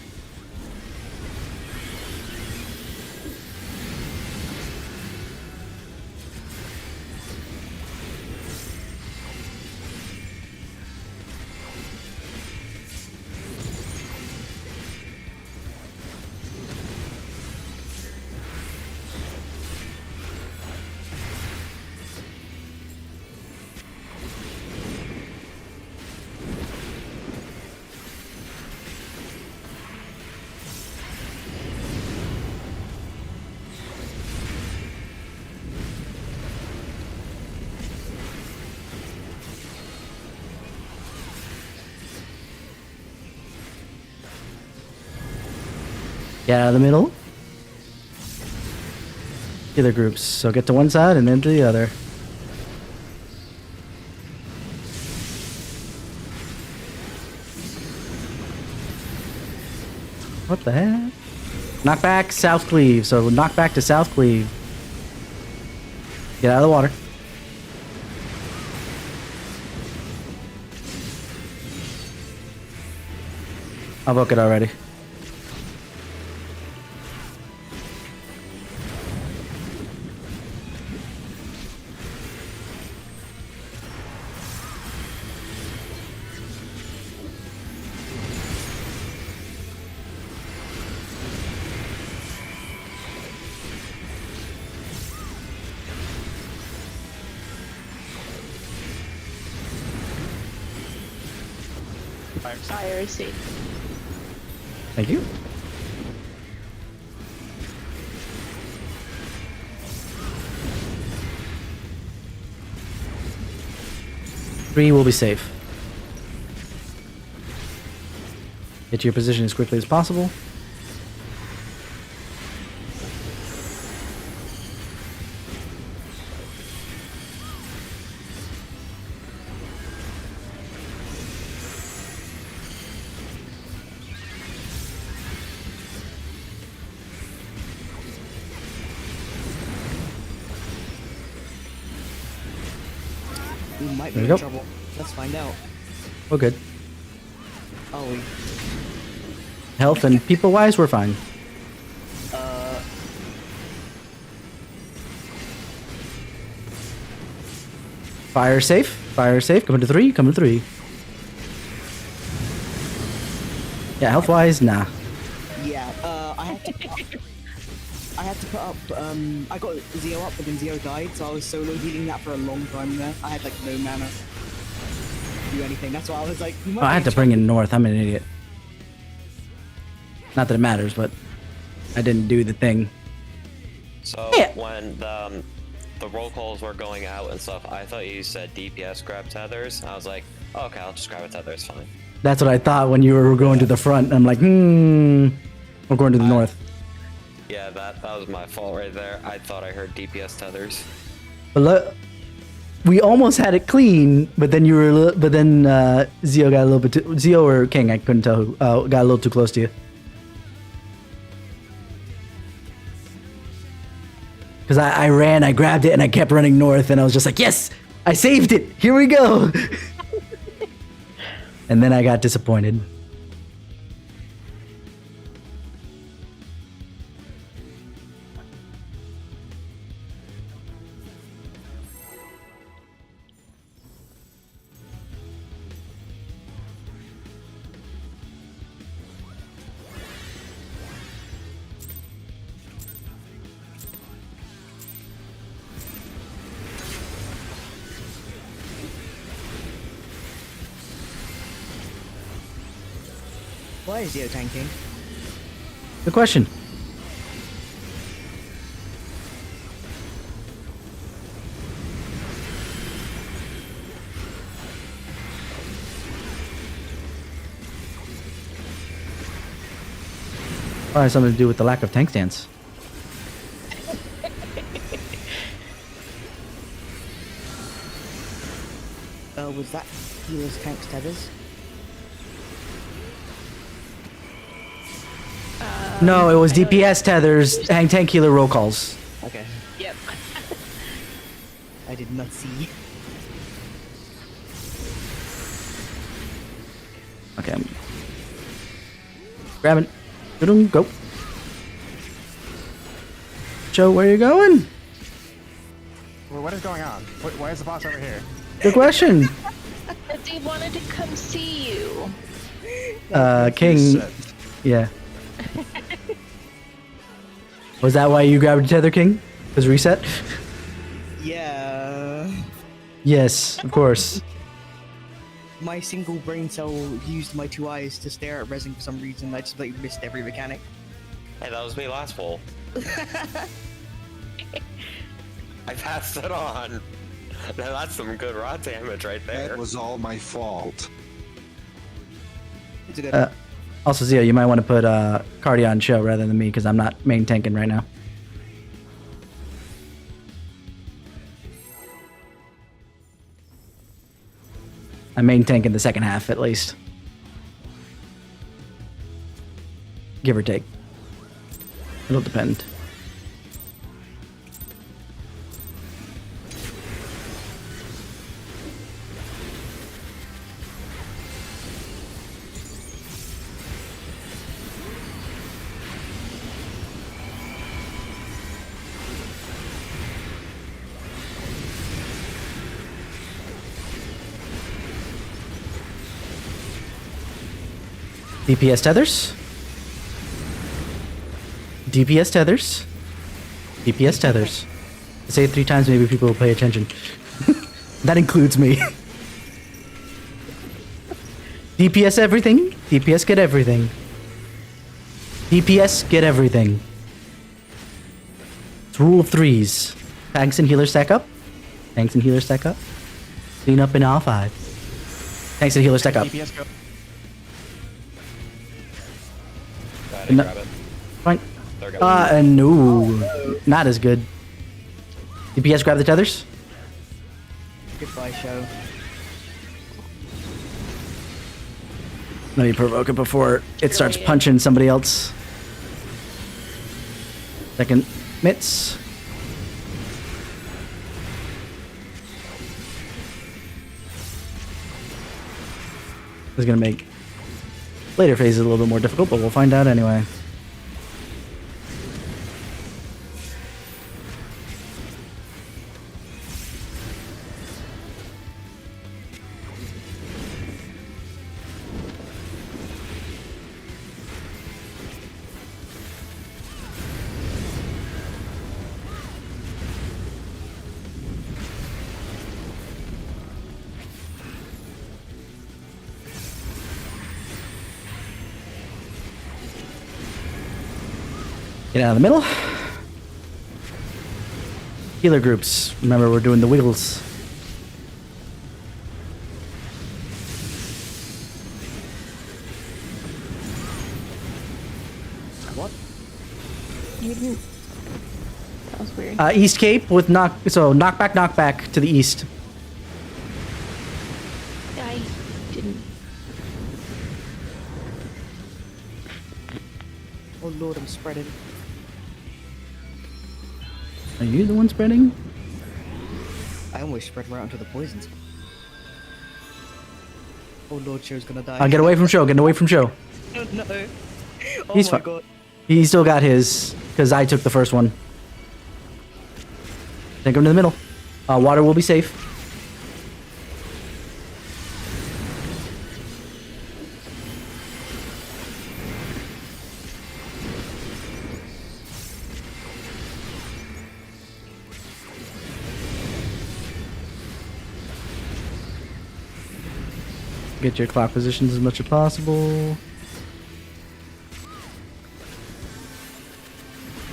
Get out of the middle. Healer groups. So get to one side and then to the other. What the heck? Knock back, South Cleave. So knock back to South Cleave. Get out of the water. I'll book it already. Fire is safe. Thank you. Three will be safe. Get to your position as quickly as possible. We might There be we in go. trouble. Let's find out. We're good. Oh, we. Health and people-wise, we're fine. Fire safe. Fire safe. Coming to three. Coming to three. Yeah, health wise, nah. Yeah, I had to put up, I got Zeo up, but then Zeo died, so I was solo healing that for a long time there. I had like no mana to do anything. That's why I was like, we might Oh, I had be to bring in North. I'm an idiot. Not that it matters, but I didn't do the thing. So Yeah. when the roll calls were going out and stuff, I thought you said DPS grab tethers. I was like, oh, okay, I'll just grab a tether. It's fine. That's what I thought when you were going to the front. I'm like, I'm going to the north. Yeah, that was my fault right there. I thought I heard DPS tethers. But we almost had it clean, but then Zeo got a little bit too, Zeo or King, I couldn't tell who, got a little too close to you. Because I ran, I grabbed it, and I kept running north, and I was just like, yes, I saved it. Here we go. And then I got disappointed. Why is Zeo tanking? Good question. Probably has something to do with the lack of tank stance. Was that healer's tank tethers? No, it was DPS tethers, tank healer roll calls. Okay. Yep. I did not see. Okay. Grab it. Go. Joe, where you going? Well, what is going on? Why is the boss over here? Good question. They wanted to come see you. King. Reset. Yeah. Was that why you grabbed Tether King? Was reset? Yeah. Yes, of course. My single brain cell used my two eyes to stare at resin for some reason. I just like missed every mechanic. Hey, that was me last full. I passed it on. Now that's some good raw damage right there. That was all my fault. It's a good. Also, Zio, you might want to put Cardia on show rather than me because I'm not main tanking right now. I'm main tanking the second half at least. Give or take. It'll depend. DPS tethers. DPS tethers. DPS tethers. I say it 3 times, maybe people will pay attention. That includes me. DPS everything. DPS get everything. DPS get everything. It's rule of 3s. Tanks and healers stack up. Tanks and healers stack up. Clean up in all 5. Tanks and healers stack up. DPS go. Go ahead and No. grab it. Fine. There we go. No. Not as good. DPS grab the tethers. Goodbye, show. Let me provoke it before it starts punching somebody else. Second mitts. This is gonna make later phases a little bit more difficult, but we'll find out anyway. Get out of the middle. Healer groups. Remember, we're doing the wiggles. What? You didn't. That was weird. East Cape with knock. So knock back to the east. I didn't. Oh lord, I'm spreading. Are you the one spreading? I almost spread right onto the poisons. Oh lord, Show's gonna die. Get away from Show. Get away from Show. No. Oh He's my fine. god. He still got his because I took the first one. Take him to the middle. Water will be safe. Get your clock positions as much as possible.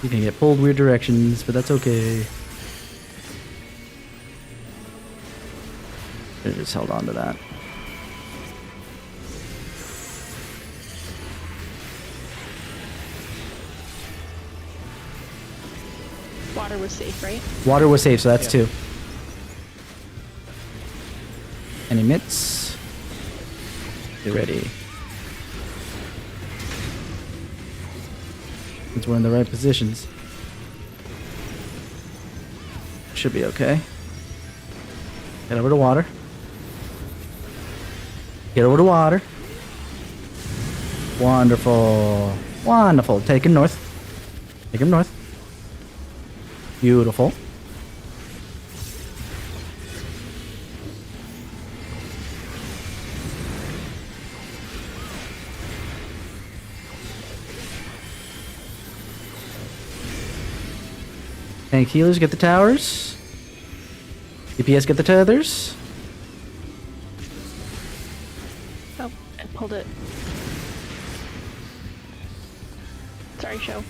You can get pulled weird directions, but that's okay. I just held on to that. Water was safe, right? Water was safe, so that's two. Any mitts? Get ready. Since we're in the right positions. Should be okay. Get over to water. Get over to water. Wonderful. Wonderful. Take him north. Take him north. Beautiful. Tank healers get the towers. DPS get the tethers. Oh, I pulled it. Sorry, Show.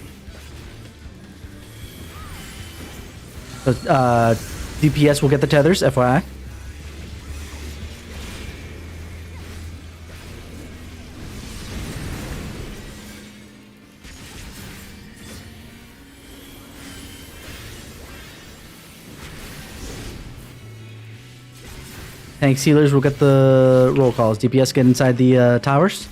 So, DPS will get the tethers, FYI. Tank sealers will get the roll calls. DPS get inside the towers.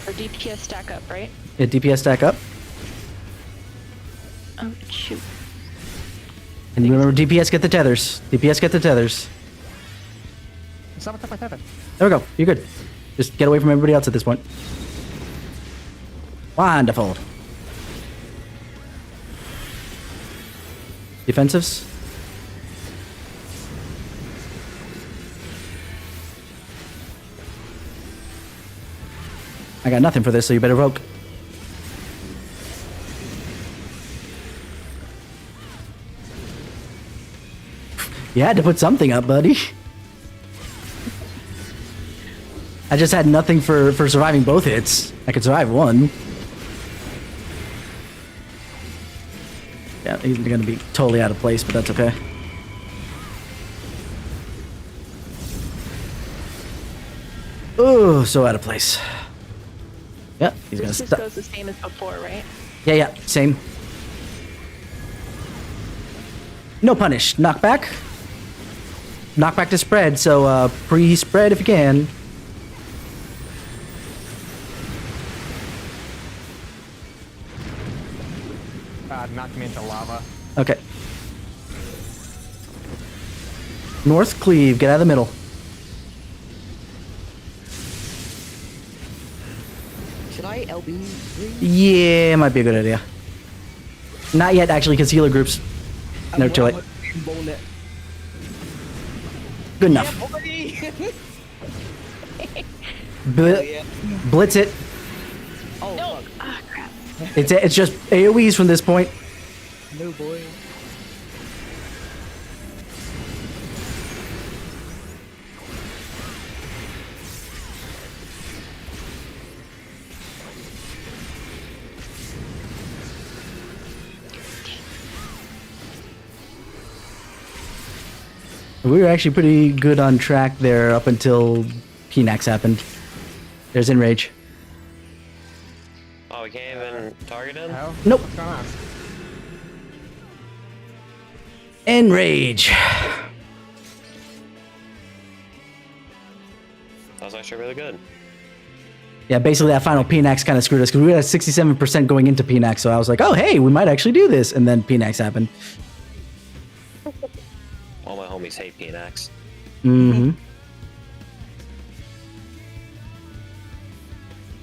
Or DPS stack up, right? Yeah, DPS stack up. Oh, shoot. And remember, DPS get the tethers. DPS get the tethers. Stop my tether. There we go. You're good. Just get away from everybody else at this point. Wonderful. Defensives. I got nothing for this, so you better vote. You had to put something up, buddy. I just had nothing for surviving both hits. I could survive one. Yeah, he's gonna be totally out of place, but that's okay. Oh, so out of place. Yeah, he's gonna This just stop. goes the same as before, right? Yeah, same. No punish. Knockback. Knockback to spread, so pre-spread if you can. Knocked me into lava. Okay. North cleave, get out of the middle. Should I LB3? Yeah, might be a good idea. Not yet, actually, because healer groups. No, too late. Good enough. Blitz it. Oh, No! fuck. Ah, crap. It's just AoEs from this point. No, boy. We were actually pretty good on track there up until PNAX happened. There's Enrage. Oh, we can't even target him? How? Nope. What's going on? Enrage. That was actually really good. Yeah, basically that final PNAX kind of screwed us because we had 67% going into PNAX, so I was like, oh, hey, we might actually do this. And then PNAX happened. All my homies hate PNX. Mm-hmm.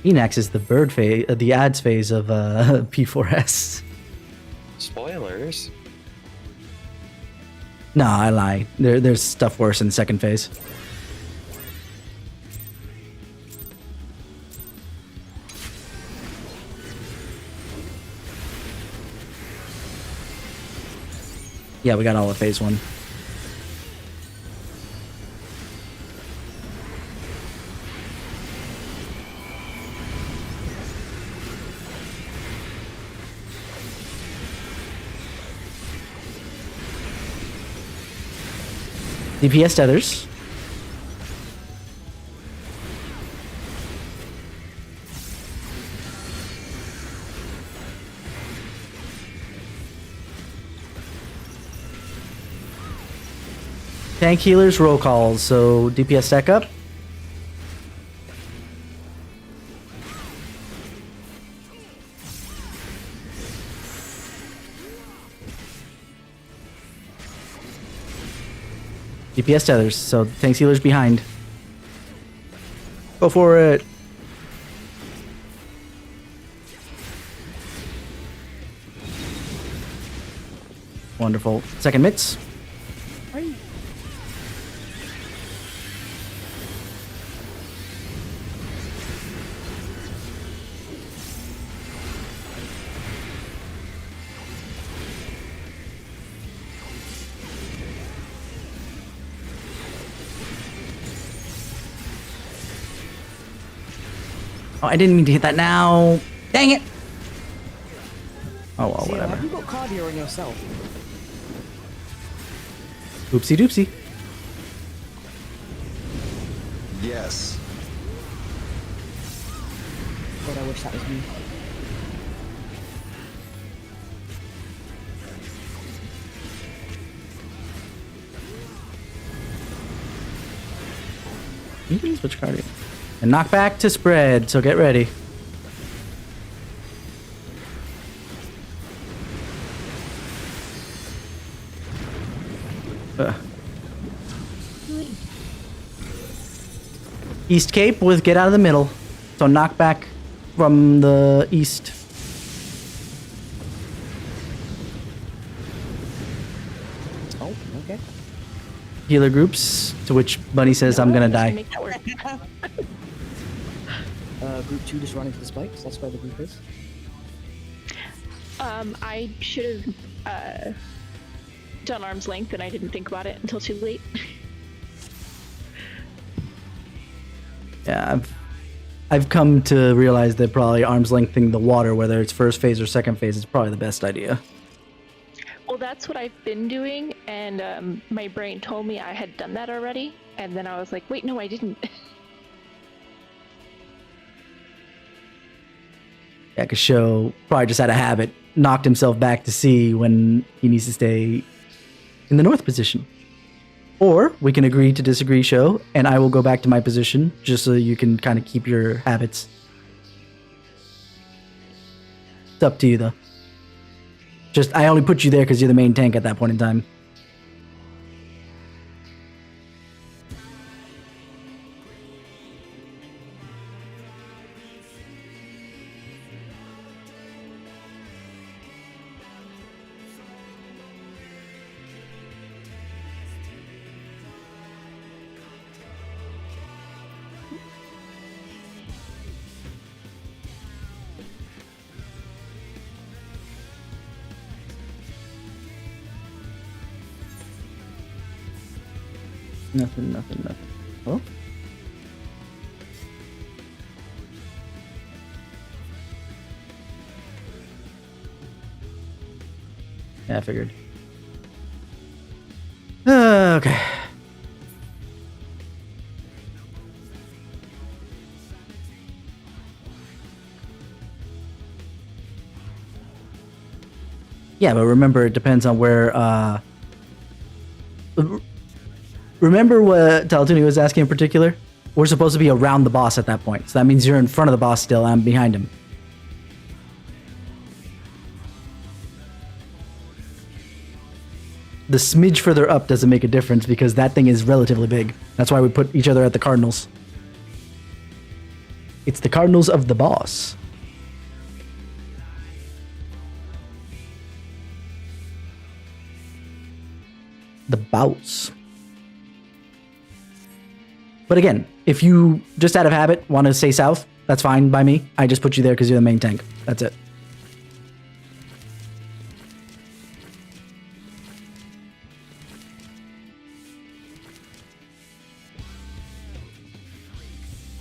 PNAX is the bird phase, the ads phase of P4S. Spoilers. No, I lie. There's stuff worse in second phase. Yeah, we got all of phase 1. DPS tethers. Tank healers roll calls, so DPS stack up. DPS tethers, so tank healers behind. Go for it. Wonderful. Second mitts. Oh, I didn't mean to hit that now. Dang it! Oh well, See, whatever. have you got cardio on yourself? Oopsie doopsie. Yes. God, I wish that was me. You can switch cardio. And knockback to spread, so get ready. East Cape with get out of the middle. So knockback from the east. Oh, okay. Healer groups, to which Bunny says I'm gonna die. Make that work. Group 2 just running to the spikes. That's where the group is. I should have done arm's length, and I didn't think about it until too late. Yeah, I've come to realize that probably arm's lengthening the water, whether it's first phase or second phase, is probably the best idea. Well, that's what I've been doing, and my brain told me I had done that already, and then I was like, wait, no, I didn't. Yeah, because Sho probably just had a habit, knocked himself back to C when he needs to stay in the north position. Or we can agree to disagree, Sho, and I will go back to my position just so you can kind of keep your habits. It's up to you, though. Just, I only put you there because you're the main tank at that point in time. Nothing. Oh? Yeah, I figured. Okay. Yeah, but remember, it depends on where. Remember what Talatuni was asking in particular? We're supposed to be around the boss at that point, so that means you're in front of the boss still. And I'm behind him. The smidge further up doesn't make a difference because that thing is relatively big. That's why we put each other at the Cardinals. It's the Cardinals of the boss. The boss. But again, if you just out of habit want to stay south, that's fine by me. I just put you there because you're the main tank. That's it.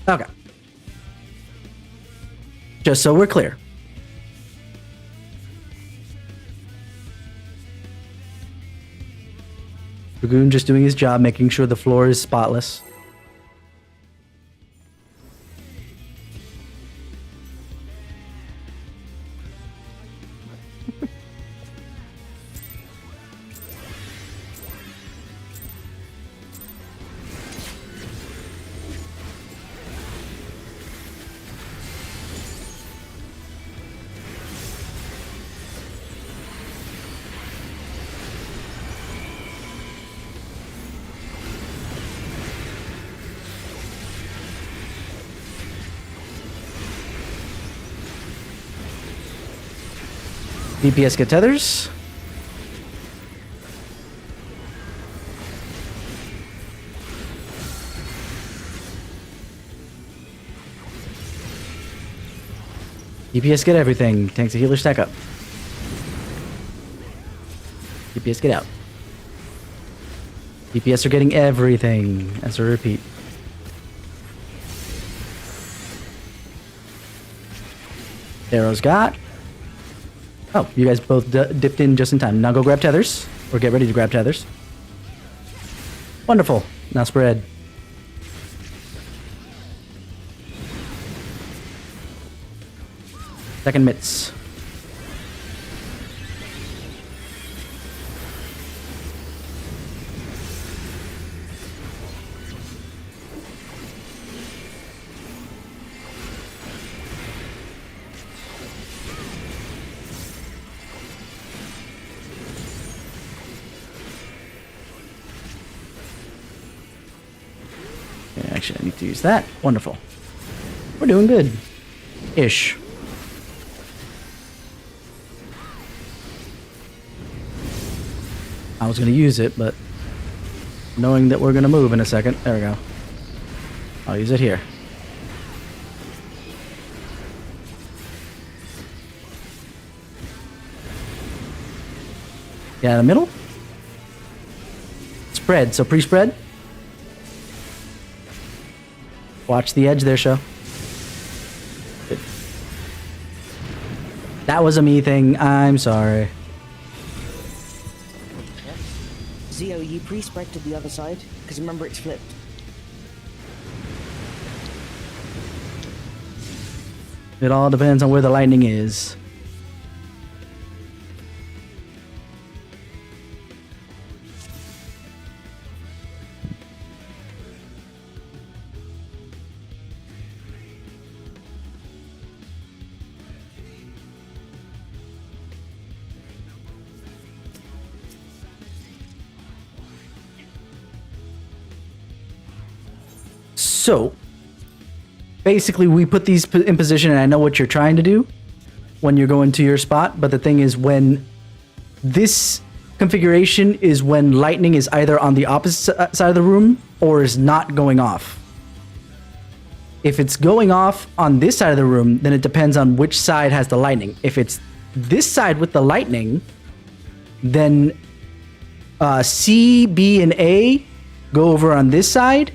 Okay. Just so we're clear. Dragoon just doing his job, making sure the floor is spotless. DPS get tethers. DPS get everything. Tanks a healer stack up. DPS get out. DPS are getting everything. As a repeat. Arrows got. Oh, you guys both dipped in just in time. Now go grab tethers, or get ready to grab tethers. Wonderful. Now spread. Second mitts. Actually, I need to use that. Wonderful. We're doing good. Ish. I was going to use it, but knowing that we're going to move in a second. There we go. I'll use it here. Yeah, in the middle. Spread. So pre-spread. Watch the edge there, Show. Good. That was a me thing. I'm sorry. Zio, you pre-spread to the other side, because remember it's flipped. It all depends on where the lightning is. So, basically, we put these in position, and I know what you're trying to do when you're going to your spot, but the thing is, when this configuration is when lightning is either on the opposite side of the room or is not going off. If it's going off on this side of the room, then it depends on which side has the lightning. If it's this side with the lightning, then C, B, and A go over on this side,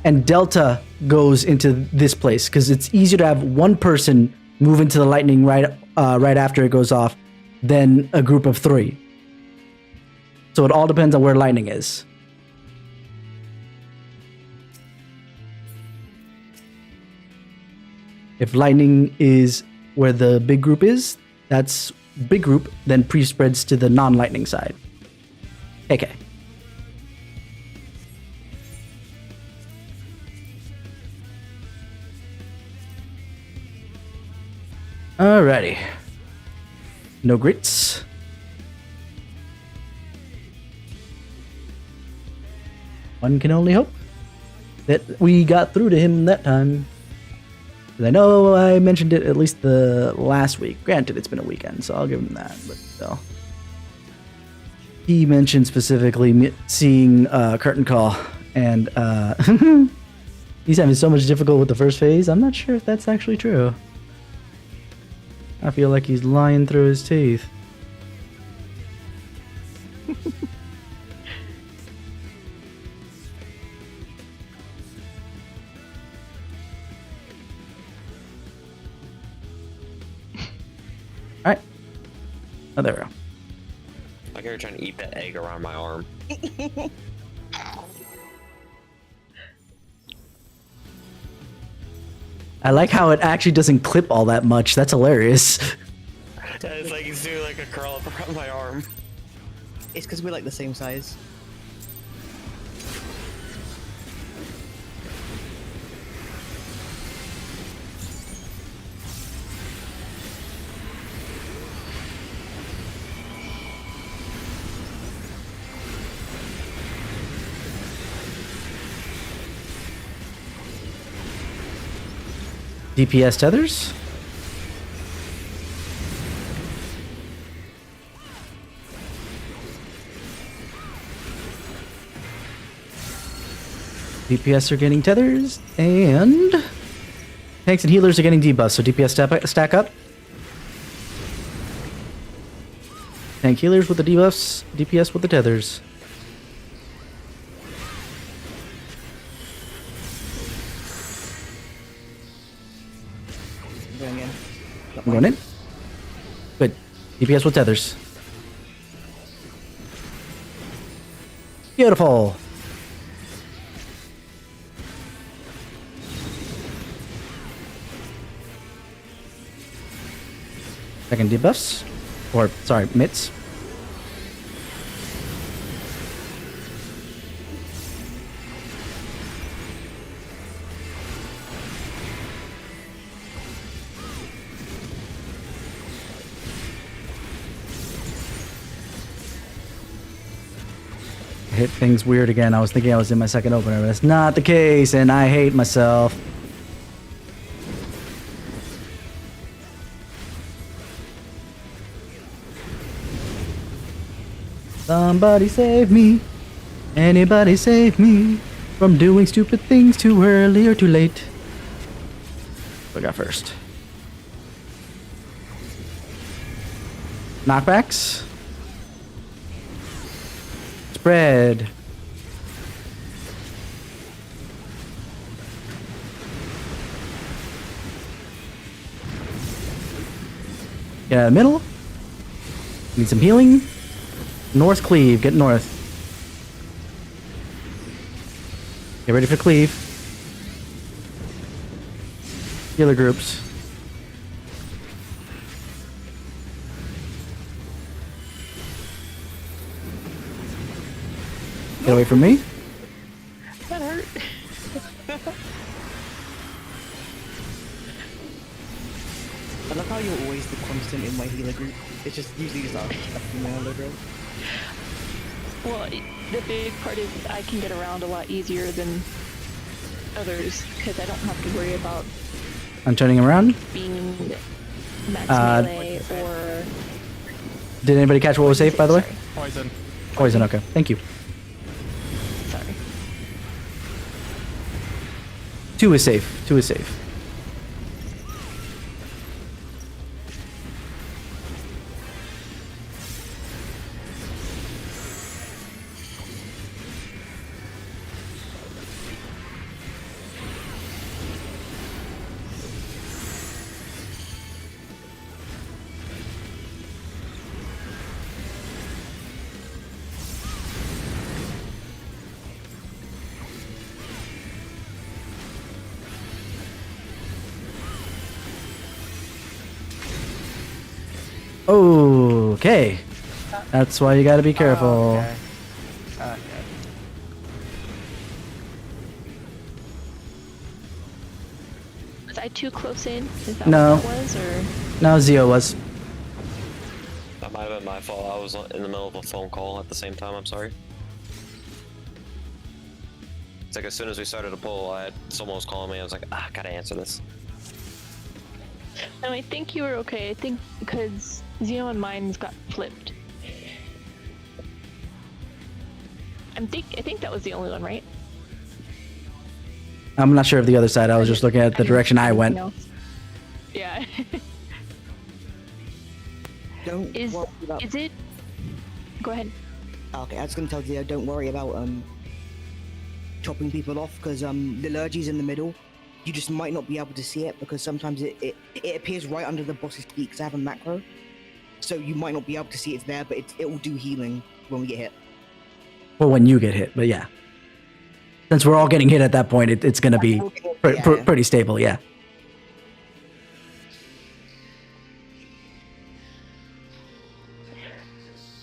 and Delta goes into this place because it's easier to have one person move into the lightning right after it goes off than a group of three. So it all depends on where lightning is. If lightning is where the big group is, that's big group then pre-spreads to the non-lightning side. Okay. Alrighty. No grits. One can only hope that we got through to him that time. 'Cause I know I mentioned it at least the last week. Granted, it's been a weekend, so I'll give him that. But still, he mentioned specifically seeing Curtain Call, and he's having so much difficulty with the first phase. I'm not sure if that's actually true. I feel like he's lying through his teeth. Alright. Oh, there we go. Like you're trying to eat that egg around my arm. I like how it actually doesn't clip all that much. That's hilarious. Yeah, it's like he's doing like a curl up around my arm. It's because we're like the same size. DPS tethers. DPS are getting tethers, and tanks and healers are getting debuffs, so DPS stack up. Tank healers with the debuffs, DPS with the tethers. Going in. I'm going in. Good. DPS with tethers. Beautiful. Second debuffs. Or, sorry, mitts. Hit things weird again. I was thinking I was in my second opener, but that's not the case, and I hate myself. Somebody save me. Anybody save me from doing stupid things too early or too late. What we got first? Knockbacks. Spread. Get out of the middle. Need some healing. North cleave. Get north. Get ready for cleave. Healer groups. Get away from me. That hurt. I love how you're always the constant in my healer group. It's just usually just a female logo. Well, the big part is I can get around a lot easier than others because I don't have to worry about I'm turning around. being max melee or. Did anybody catch what was safe, by the way? Poison. Poison, okay. Thank you. Sorry. 2 is safe. 2 is safe. Oh, Okay. That's why you gotta be careful. Oh, okay. Was I too close in? Is that No. what that was, or? No, Zio was. That might have been my fault. I was in the middle of a phone call at the same time. I'm sorry. It's like as soon as we started to pull, someone was calling me. I was like, gotta answer this. No, I think you were okay. I think because Zeno and mine got flipped. I think that was the only one, right? I'm not sure of the other side. I was just looking at the direction I went. Yeah. Don't Is worry about. it? Go ahead. Okay, I was gonna tell Zio, don't worry about chopping people off because the Lurgy's in the middle. You just might not be able to see it because sometimes it appears right under the boss's feet because I have a macro. So you might not be able to see it's there, but it will do healing when we get hit. Well, when you get hit, but yeah. Since we're all getting hit at that point, it's gonna be pretty stable, yeah.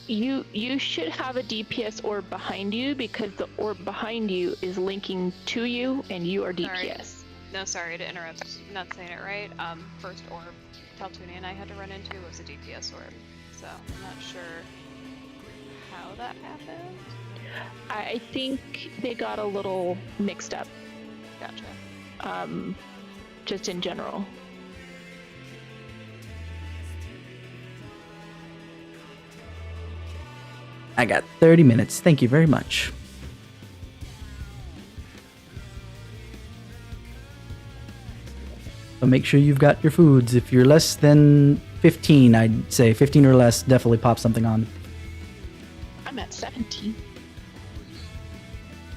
You should have a DPS orb behind you because the orb behind you is linking to you and you are DPS. No, sorry to interrupt. I'm not saying it right. First orb Taltuni and I had to run into was a DPS orb, so I'm not sure how that happened. I think they got a little mixed up. Gotcha. Just in general. I got 30 minutes. Thank you very much. So make sure you've got your foods. If you're less than 15, I'd say 15 or less, definitely pop something on. I'm at 17.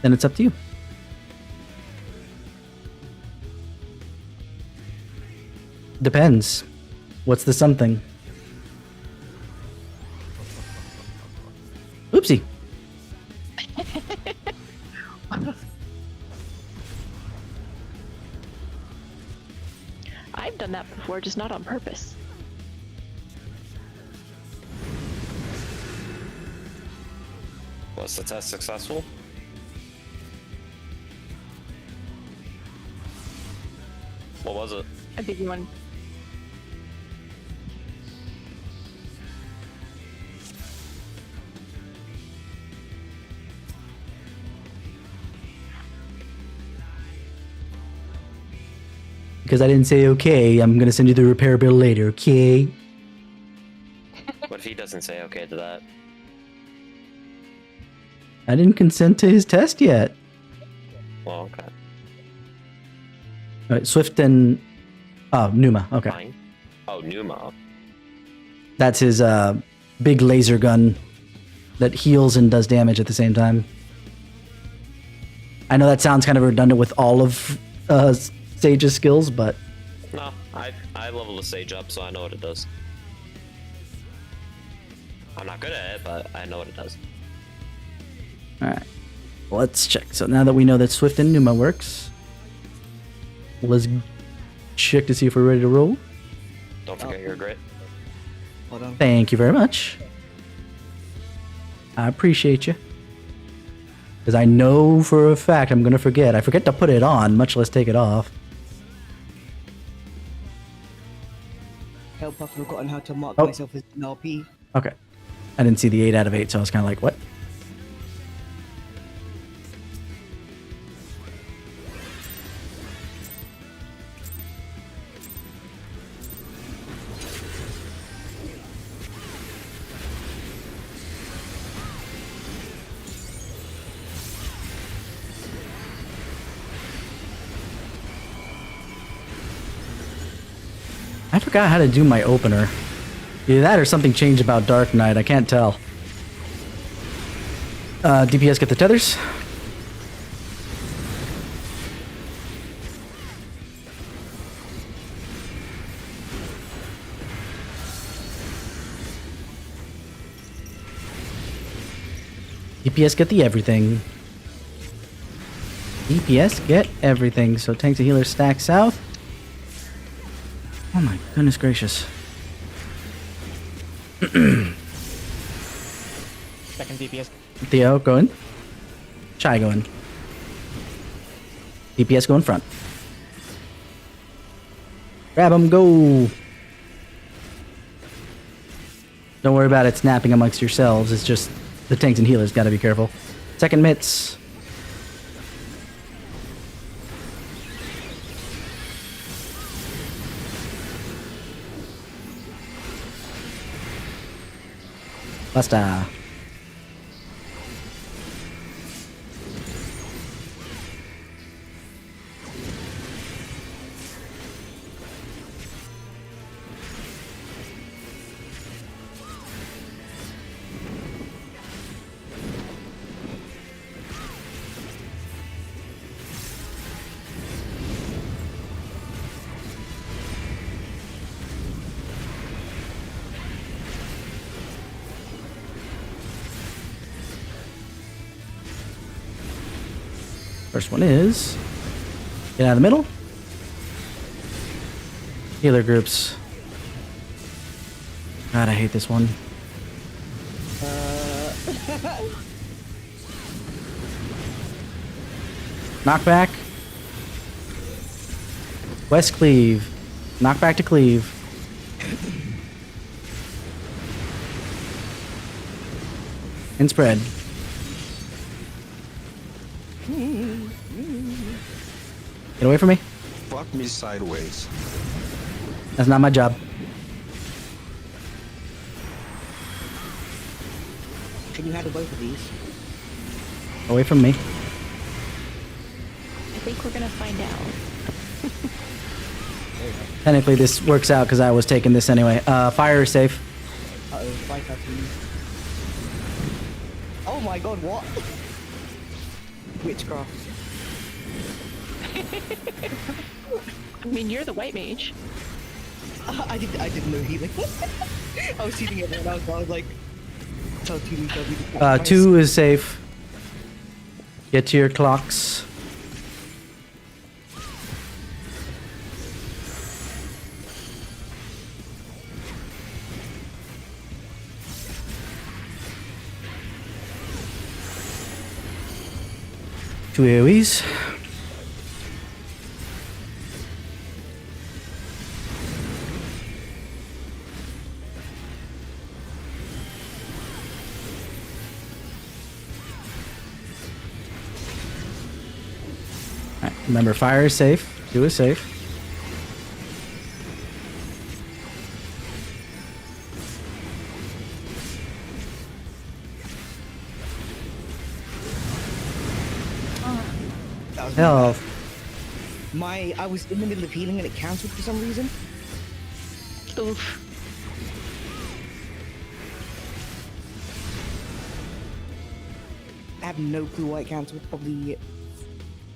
Then it's up to you. Depends. What's the something? Oopsie. I've done that before, just not on purpose. Was the test successful? What was it? A big one. Because I didn't say okay, I'm gonna send you the repair bill later, okay? What if he doesn't say okay to that? I didn't consent to his test yet. Well, okay. Alright, Swift and... Oh, Numa, okay. Fine. Oh, Numa. That's his big laser gun that heals and does damage at the same time. I know that sounds kind of redundant with all of Sage's skills, but... No, I leveled the Sage up, so I know what it does. I'm not good at it, but I know what it does. Alright, let's check. So now that we know that Swift and Numa works, let's check to see if we're ready to roll. Don't forget your grit. Hold on. Thank you very much. I appreciate you. Because I know for a fact I'm going to forget. I forget to put it on, much less take it off. Help, I've forgotten how to mark Oh. myself as an RP. Okay. I didn't see the 8 out of 8, so I was kind of like, what? I forgot how to do my opener. Either that or something changed about Dark Knight. I can't tell. DPS get the tethers. DPS get the everything. DPS get everything. So tanks and healers stack south. Oh my goodness gracious. Second DPS. Theo, go in. Shy, go in. DPS, go in front. Grab him, go! Don't worry about it snapping amongst yourselves. It's just the tanks and healers gotta be careful. Second mitts. Basta. First one is get out of the middle. Healer groups. God, I hate this one. Knockback. West cleave. Knockback to cleave. And spread. Get away from me. Fuck me sideways. That's not my job. Can you handle both of these? Away from me. I think we're gonna find out. Technically, this works out because I was taking this anyway. Fire is safe. Uh-oh, fight that team. Oh my god, what? Witchcraft. I mean, you're the white mage. I didn't know healing. I was healing everyone else. I was like, tell me. 2 is safe. Get to your clocks. Two AoEs. Alright, remember, fire is safe. 2 is safe. That was Health. I was in the middle of healing and it cancelled for some reason. Oof. I have no clue why it cancelled. Probably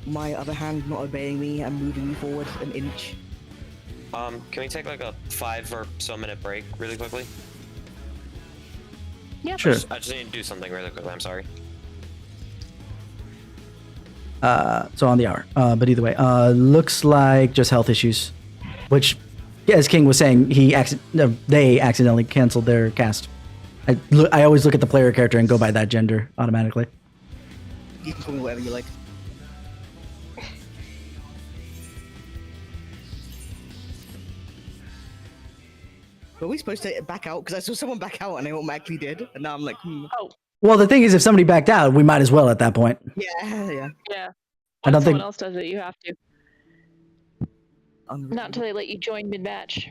my other hand not obeying me and moving me forward an inch. Can we take like a 5 or so minute break really quickly? Yeah. Sure. I just need to do something really quickly. I'm sorry. So on the hour. But either way, looks like just health issues, which, as King was saying, they accidentally canceled their cast. I always look at the player character and go by that gender automatically. You can call me whatever you like. Were we supposed to back out? Because I saw someone back out and I automatically did, and now I'm like, Oh, Well, the thing is, if somebody backed out, we might as well at that point. yeah. yeah. I Once don't someone think- else does it, you have to. Not until they let you join mid-match.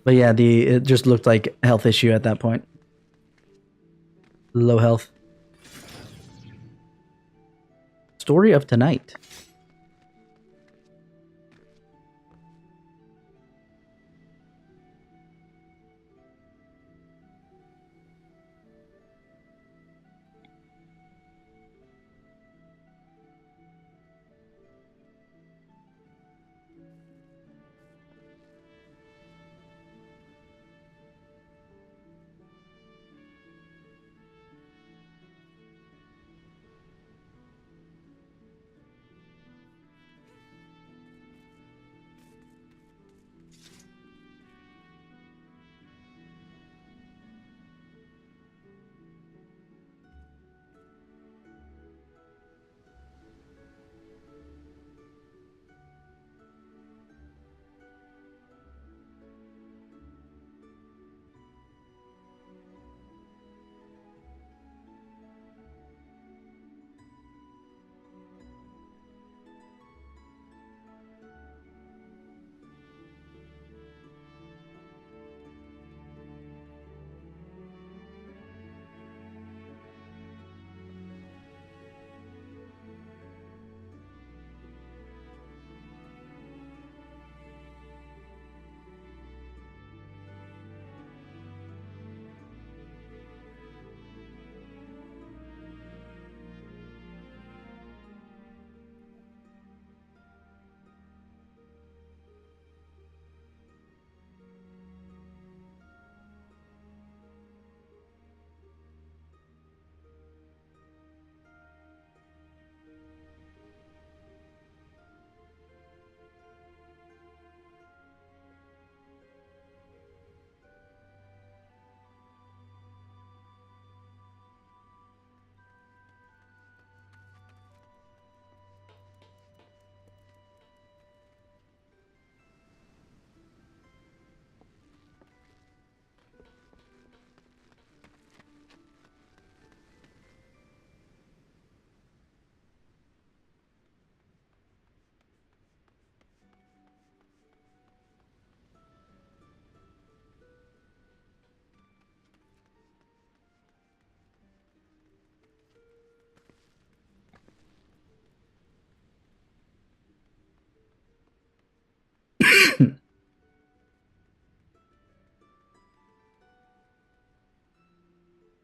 But yeah, it just looked like a health issue at that point. Low health. Story of tonight.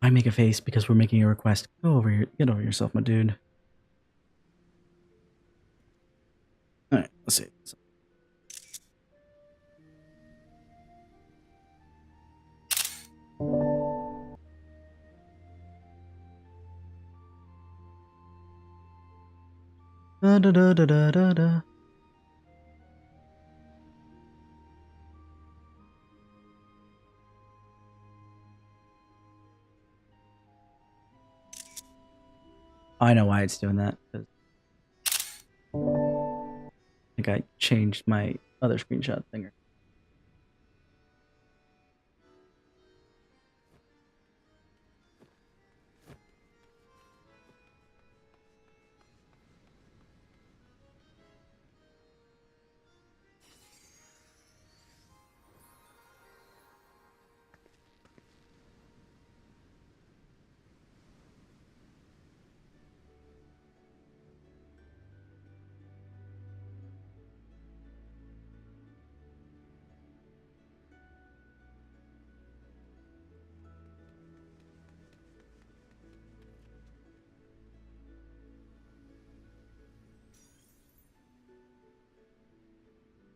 I make a face because we're making a request. Get over yourself, my dude. All right, let's see. Da da da da da da da. I know why it's doing that. 'Cause I think I changed my other screenshot thinger.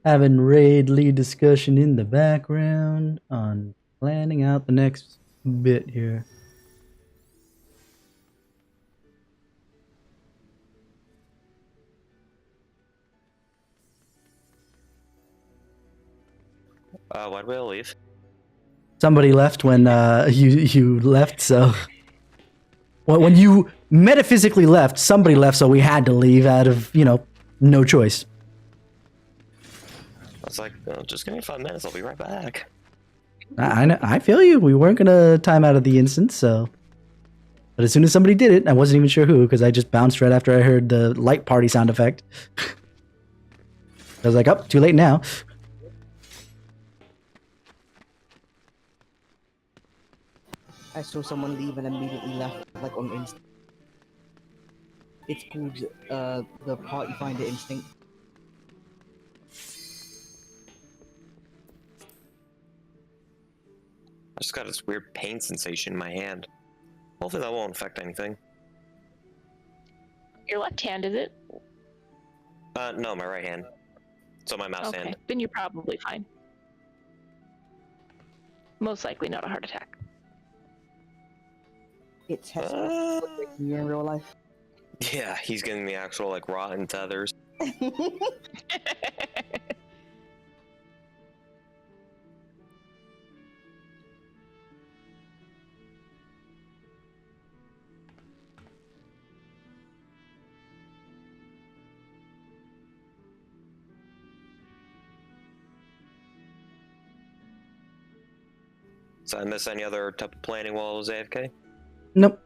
Having raid lead discussion in the background on planning out the next bit here. Why'd we all leave? Somebody left when you left, so when you metaphysically left, somebody left, so we had to leave out of no choice. I was like, oh, just give me 5 minutes. I'll be right back. I feel you. We weren't gonna time out of the instance, so. But as soon as somebody did it, I wasn't even sure who, because I just bounced right after I heard the light party sound effect. I was like, oh, too late now. I saw someone leave and immediately left, like on instinct. It's called the party finder instinct. I just got this weird pain sensation in my hand. Hopefully that won't affect anything. Your left hand, is it? No, my right hand. So my mouse Okay, hand. then you're probably fine. Most likely not a heart attack. It's Hesper you in real life. Yeah, he's getting the actual like rotten tethers. Did I miss any other type of planning while I was AFK? Nope.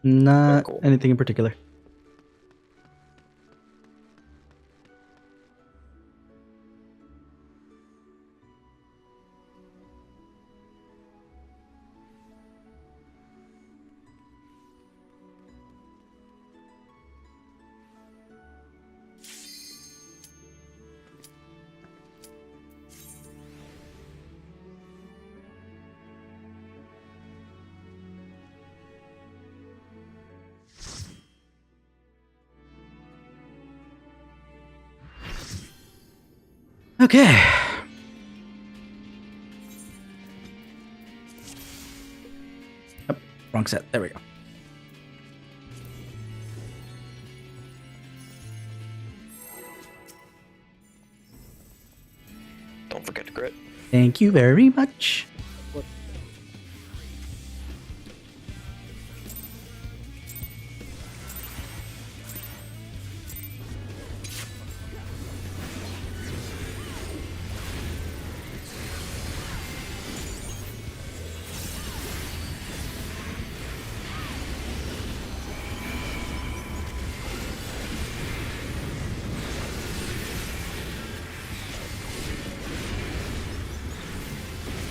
Not Cool. anything in particular. Okay. Oh, wrong set. There we go. Don't forget to grit. Thank you very much.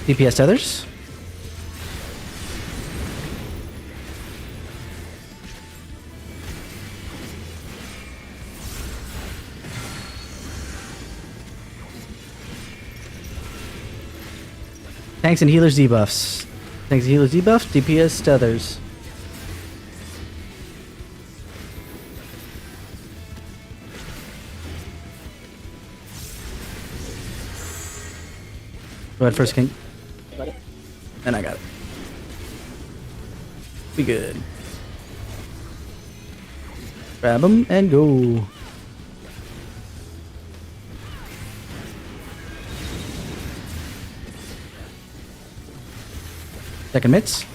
DPS tethers. Tanks and healers debuffs. Thanks, healers debuff, DPS tethers. Go ahead first, King. Got it. And I got it. Be good. Grab him and go. Second mitts.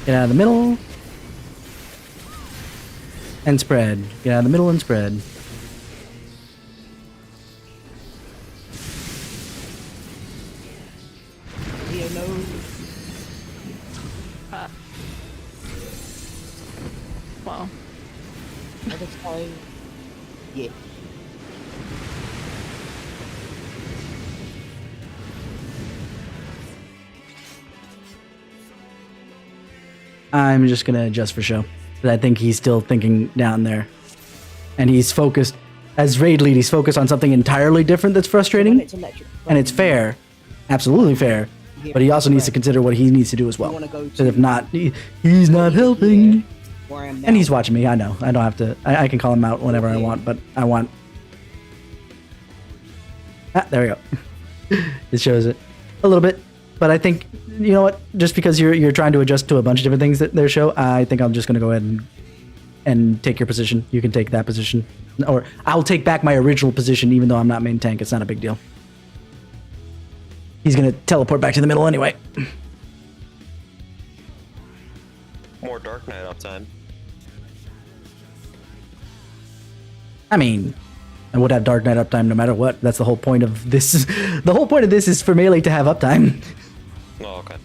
Get out of the middle. And spread. Get out of the middle and spread. Leo, no. Wow. Other side. Yeah. I'm just gonna adjust for show. But I think he's still thinking down there. And he's focused, as raid lead, he's focused on something entirely different that's frustrating. It's electric. And it's fair. Absolutely fair. But he also needs to consider what he needs to do as well. Because if not, he's not helping. Where I am now. And he's watching me, I know. I don't have to, I can call him out whenever I want, but I want... Ah, there we go. It shows it a little bit. But I think, you know what, just because you're trying to adjust to a bunch of different things that there show, I think I'm just going to go ahead and take your position. You can take that position. Or I'll take back my original position even though I'm not main tank. It's not a big deal. He's going to teleport back to the middle anyway. More Dark Knight uptime. I mean, I would have Dark Knight uptime no matter what. That's the whole point of this. The whole point of this is for melee to have uptime. Oh, okay.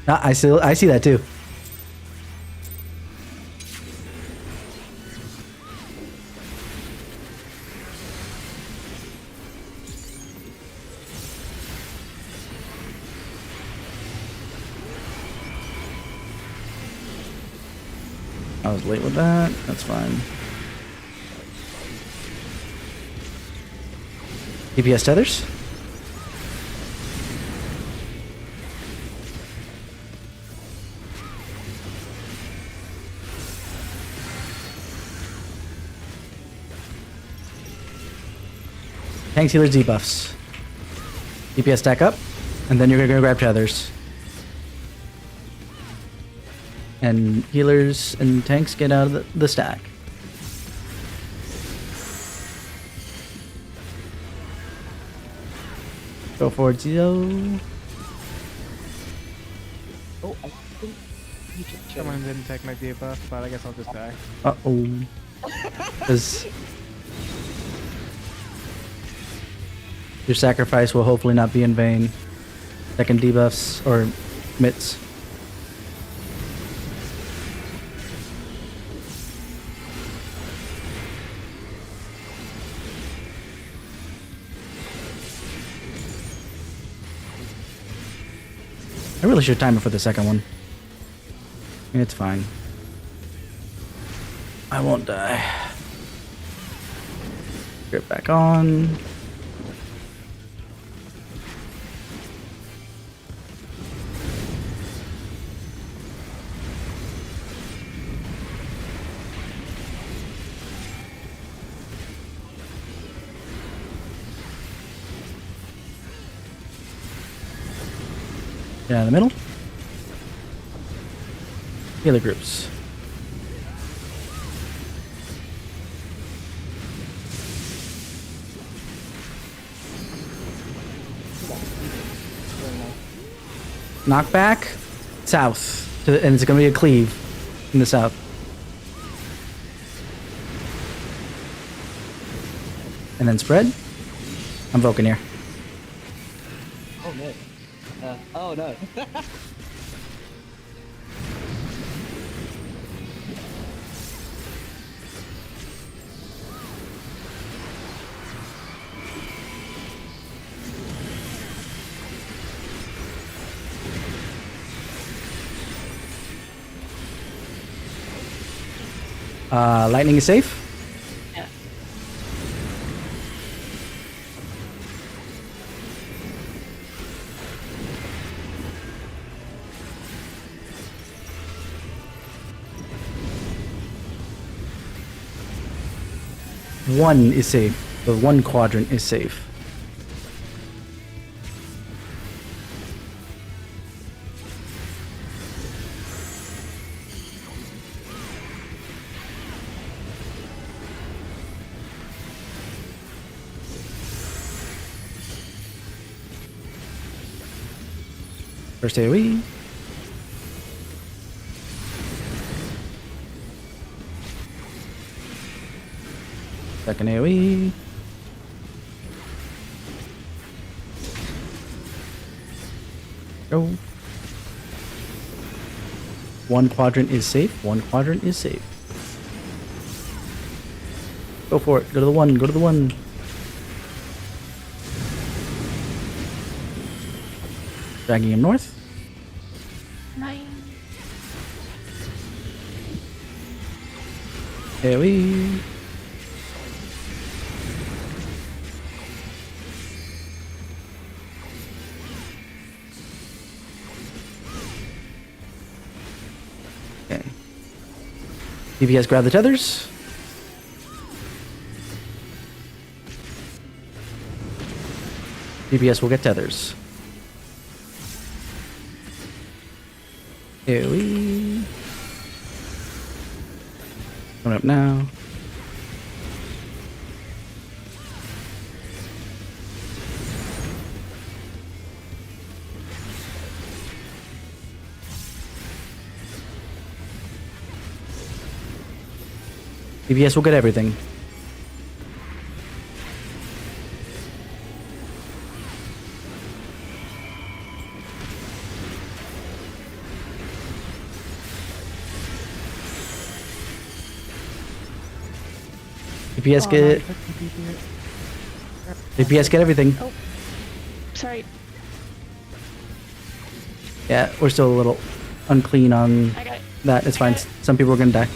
I see that too. I was late with that. That's fine. DPS tethers. Tanks, healers, debuffs. DPS stack up, and then you're gonna go grab tethers. And healers and tanks get out of the stack. Go forward, Zio. Oh, I think you took Someone didn't take my debuff, but I guess I'll just die. Uh-oh. Because your sacrifice will hopefully not be in vain. Second debuffs, or mitts. I really should time it for the second one. It's fine. I won't die. Grip back on. Get out of the middle. Healer groups. Knockback, south, and it's gonna be a cleave in the south. And then spread. I'm Vulcan here. Oh no. Oh no. Lightning is safe. Yeah. One is safe. The one quadrant is safe. First AoE. Second AoE. Go. One quadrant is safe. One quadrant is safe. Go for it. Go to the one. Go to the one. Dragging him north. 9. AoE. Okay. DPS grab the tethers. DPS will get tethers. AoE. Coming up now. DPS will get everything. DPS get. DPS get everything. Oh, sorry. Yeah, we're still a little unclean on I got it. that. It's fine. Some people are gonna die.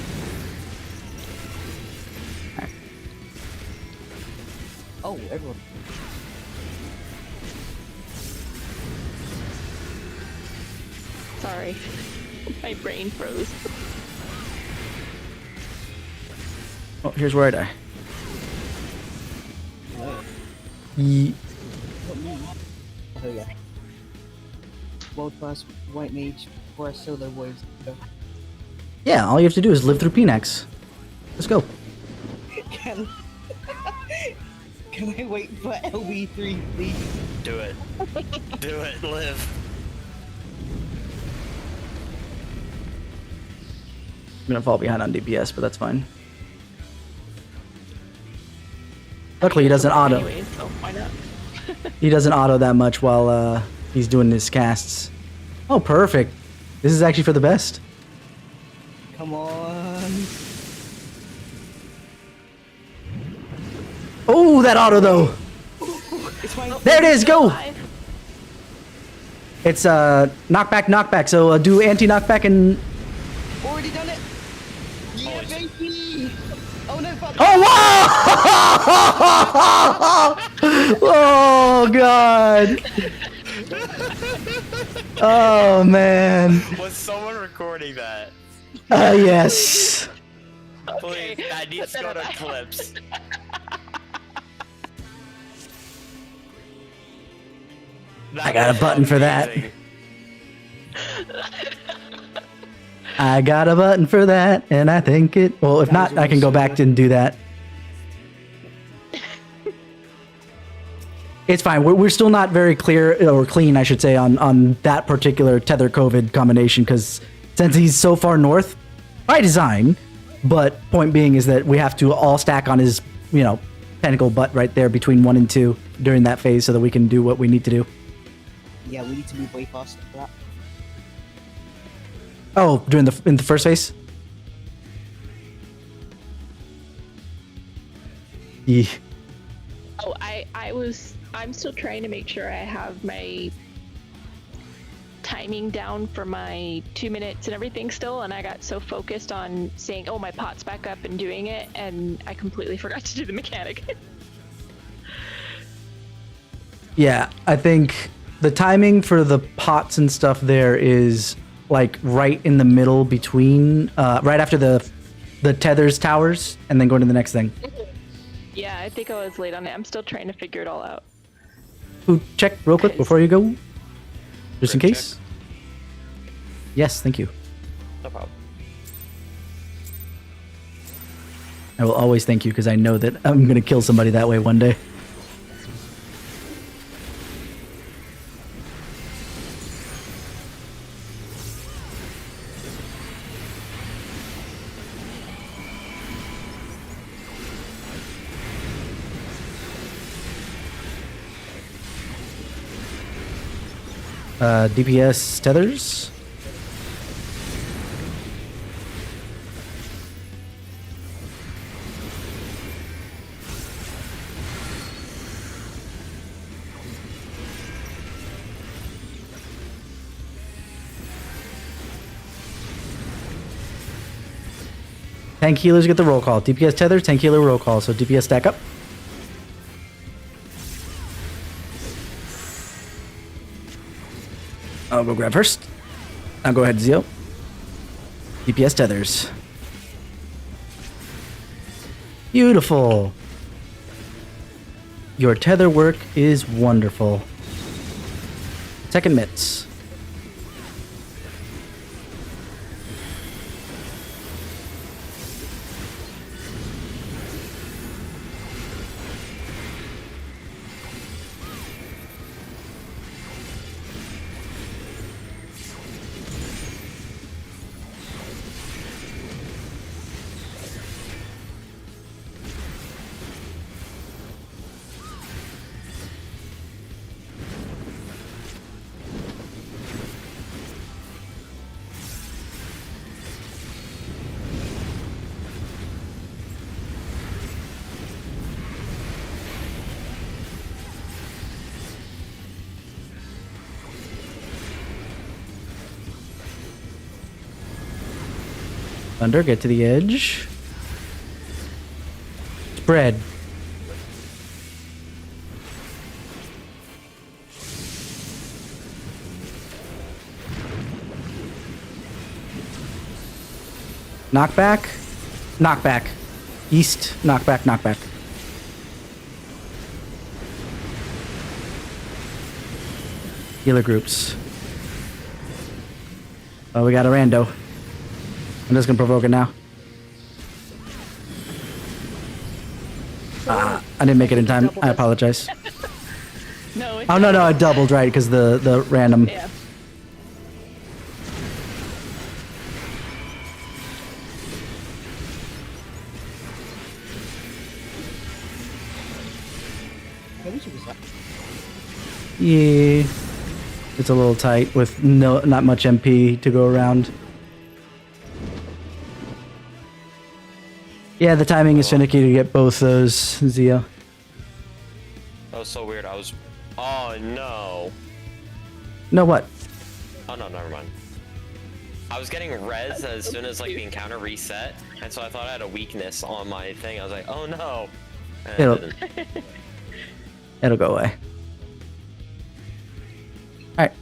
Oh, everyone. Sorry. My brain froze. Oh, here's where I die. Ye- Oh yeah. World class white mage for a solo waves. Yeah, all you have to do is live through Phoenix. Let's go. Can I wait for LB3, please? Do it. Do it. Live. I'm gonna fall behind on DPS, but that's fine. Luckily, he doesn't auto. Anyways, so why not? He doesn't auto that much while he's doing his casts. Oh, perfect. This is actually for the best. Come on. Oh, that auto though. It's fine. There it is. Go. 5. It's knockback, knockback. So do anti knockback and. Already done it. Yeah, baby. Oh no, fuck. Oh wow! Oh god! Oh man! Was someone recording that? Yes. Please, that needs to go to clips. I got a button for that. Amazing. I got a button for that, and I think it. Well, if not, I can go back and do that. It's fine. We're still not very clear or clean, I should say, on that particular tether COVID combination because since he's so far north, by design. But point being is that we have to all stack on his, tentacle butt right there between 1 and 2 during that phase so that we can do what we need to do. Yeah, we need to move way faster for that. Oh, in the first phase? Yeah. Oh, I'm still trying to make sure I have my timing down for my 2 minutes and everything still, and I got so focused on saying, oh, my pot's back up and doing it, and I completely forgot to do the mechanic. Yeah, I think the timing for the pots and stuff there is like right in the middle between, right after the tethers towers, and then going to the next thing. Yeah, I think I was late on it. I'm still trying to figure it all out. Ooh, check real quick before you go, just in case. Yes, thank you. No problem. I will always thank you because I know that I'm gonna kill somebody that way one day. DPS tethers. Tank healers get the roll call. DPS tether, tank healer roll call. So DPS stack up. I'll go grab first. I'll go ahead, Zio. DPS tethers. Beautiful. Your tether work is wonderful. Second mitts. Thunder, get to the edge. Spread. Knockback. Knockback. East. Knockback. Knockback. Healer groups. Oh, we got a rando. I'm just gonna provoke it now. I didn't make it in time. I apologize. No. Oh no, I doubled right because the random. Yeah. Yeah, it's a little tight with not much MP to go around. Yeah, the timing is finicky to get both those, Zio. That was so weird. Oh no. No what? Oh no, never mind. I was getting res as soon as like the encounter reset, and so I thought I had a weakness on my thing. I was like, oh no. And It'll go away. Alright.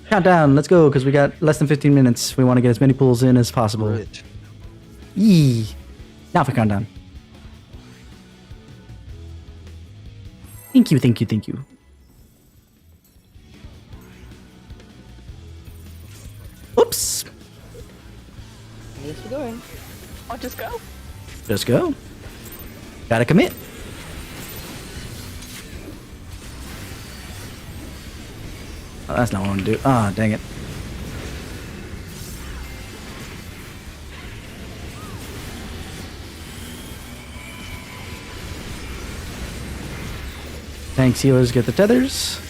Countdown, let's go, because we got less than 15 minutes. We want to get as many pulls in as possible. Right. Yee. Now for countdown. Thank you, thank you, thank you. Oops. I guess we're going. I'll just go. Just go. Gotta commit. Oh, that's not what I want to do. Ah, dang it. Thanks, healers. Get the tethers.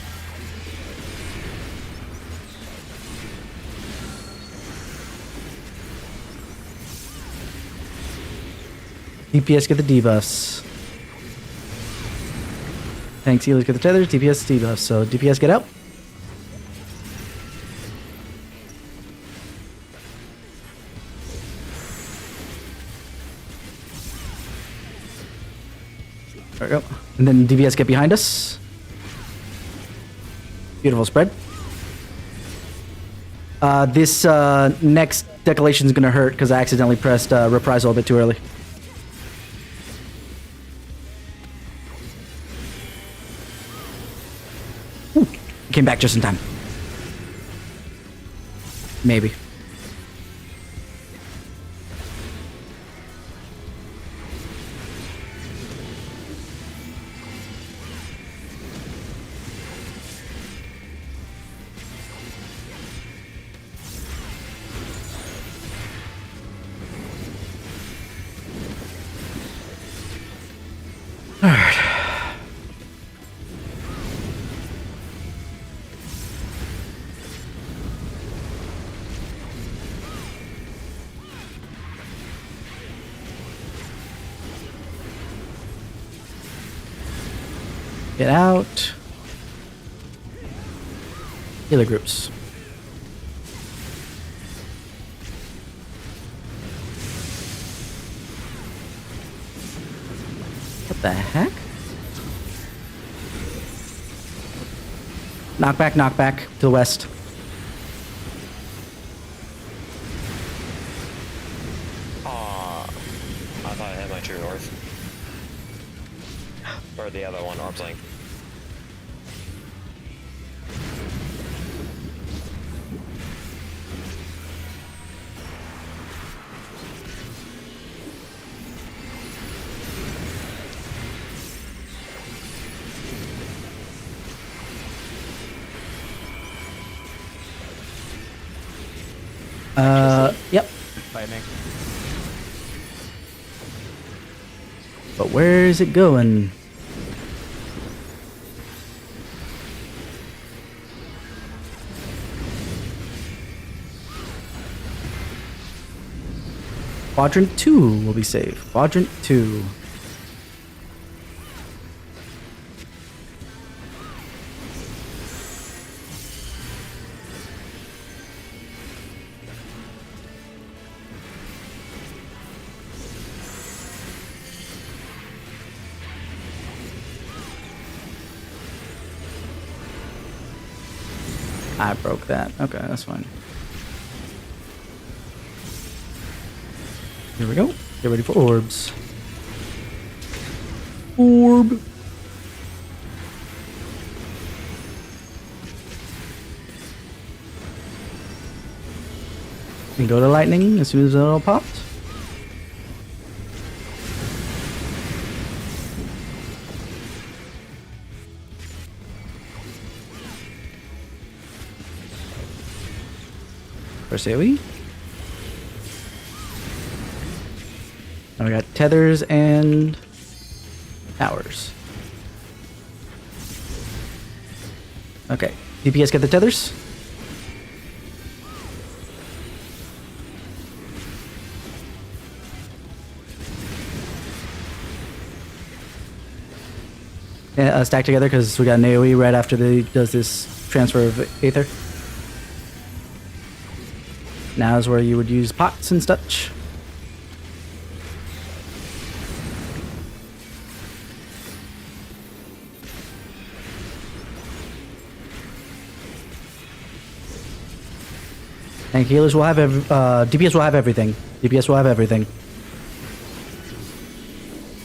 DPS get the debuffs. Thanks, healers get the tethers. DPS debuffs. So DPS get out. There we go. And then DPS get behind us. Beautiful spread. This next declaration is going to hurt because I accidentally pressed reprisal a bit too early. Ooh, came back just in time. Maybe. Get out. Healer groups. What the heck? Knock back to the west. I thought I had my true north. Or the other one, arm's length. Yep. Lightning. But where is it going? Quadrant 2 will be safe. Quadrant 2. I broke that. Okay, that's fine. Here we go. Get ready for orbs. Orb. And go to lightning as soon as it all pops. First AoE. Now we got tethers and towers. Okay, DPS get the tethers. Yeah, stack together because we got an AoE right after they does this transfer of Aether. Now is where you would use pots and such. And healers will have DPS will have everything. DPS will have everything.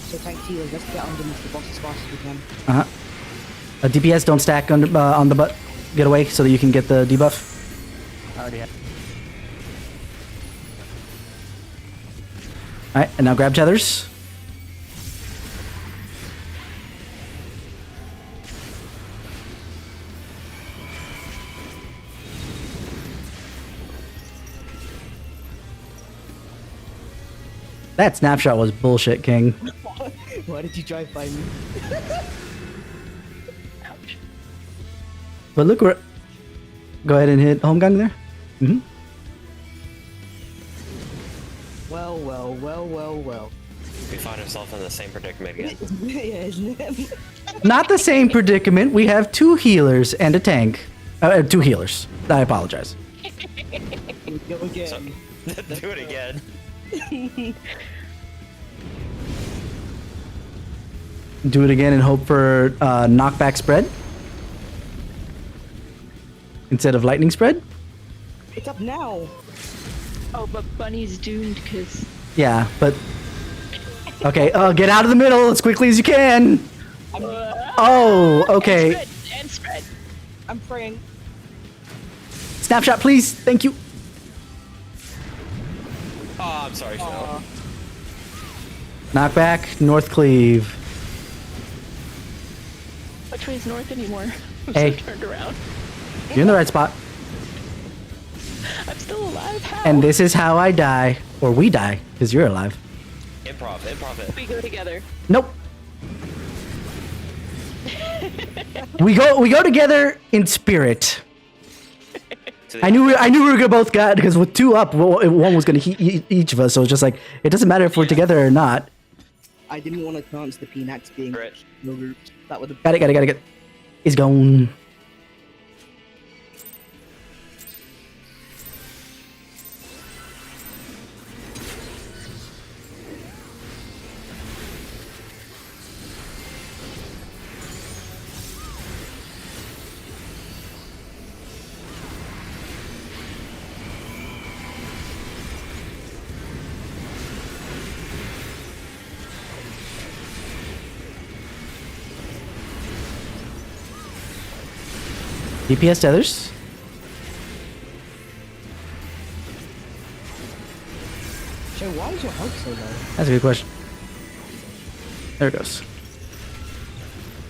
So tank healers, let's get underneath the boss as fast as we can. DPS don't stack under, on the butt. Get away so that you can get the debuff. I already have. All right, and now grab tethers. That snapshot was bullshit, King. Why did you drive by me? Ouch. But look where. Go ahead and hit home gun there. Mm-hmm. Well, well, well, well, well. We find ourselves in the same predicament again. Yeah, isn't it? Not the same predicament. We have 2 healers and a tank. 2 healers. I apologize. Go again. So, do it again. Do it again and hope for knockback spread instead of lightning spread. It's up now. Oh, but Bunny's doomed because Yeah, but okay. Get out of the middle as quickly as you can. Oh, okay. and spread. I'm praying. Snapshot, please. Thank you. Oh, I'm sorry, Snow. Knockback, North Cleave. Which way is north anymore? I'm Hey. so turned around. You're in the right spot. I'm still alive. How? And this is how I die, or we die, because you're alive. Improv it. we go together. Nope. we go together in spirit. I knew we were gonna both got because with 2 up, one was gonna hit each of us. So it's just like it doesn't matter if we're together or not. I didn't want to chance the peanuts being Grit. no root. That would have. Got it. He's gone. DPS tethers. So why is your health so low? That's a good question. There it goes.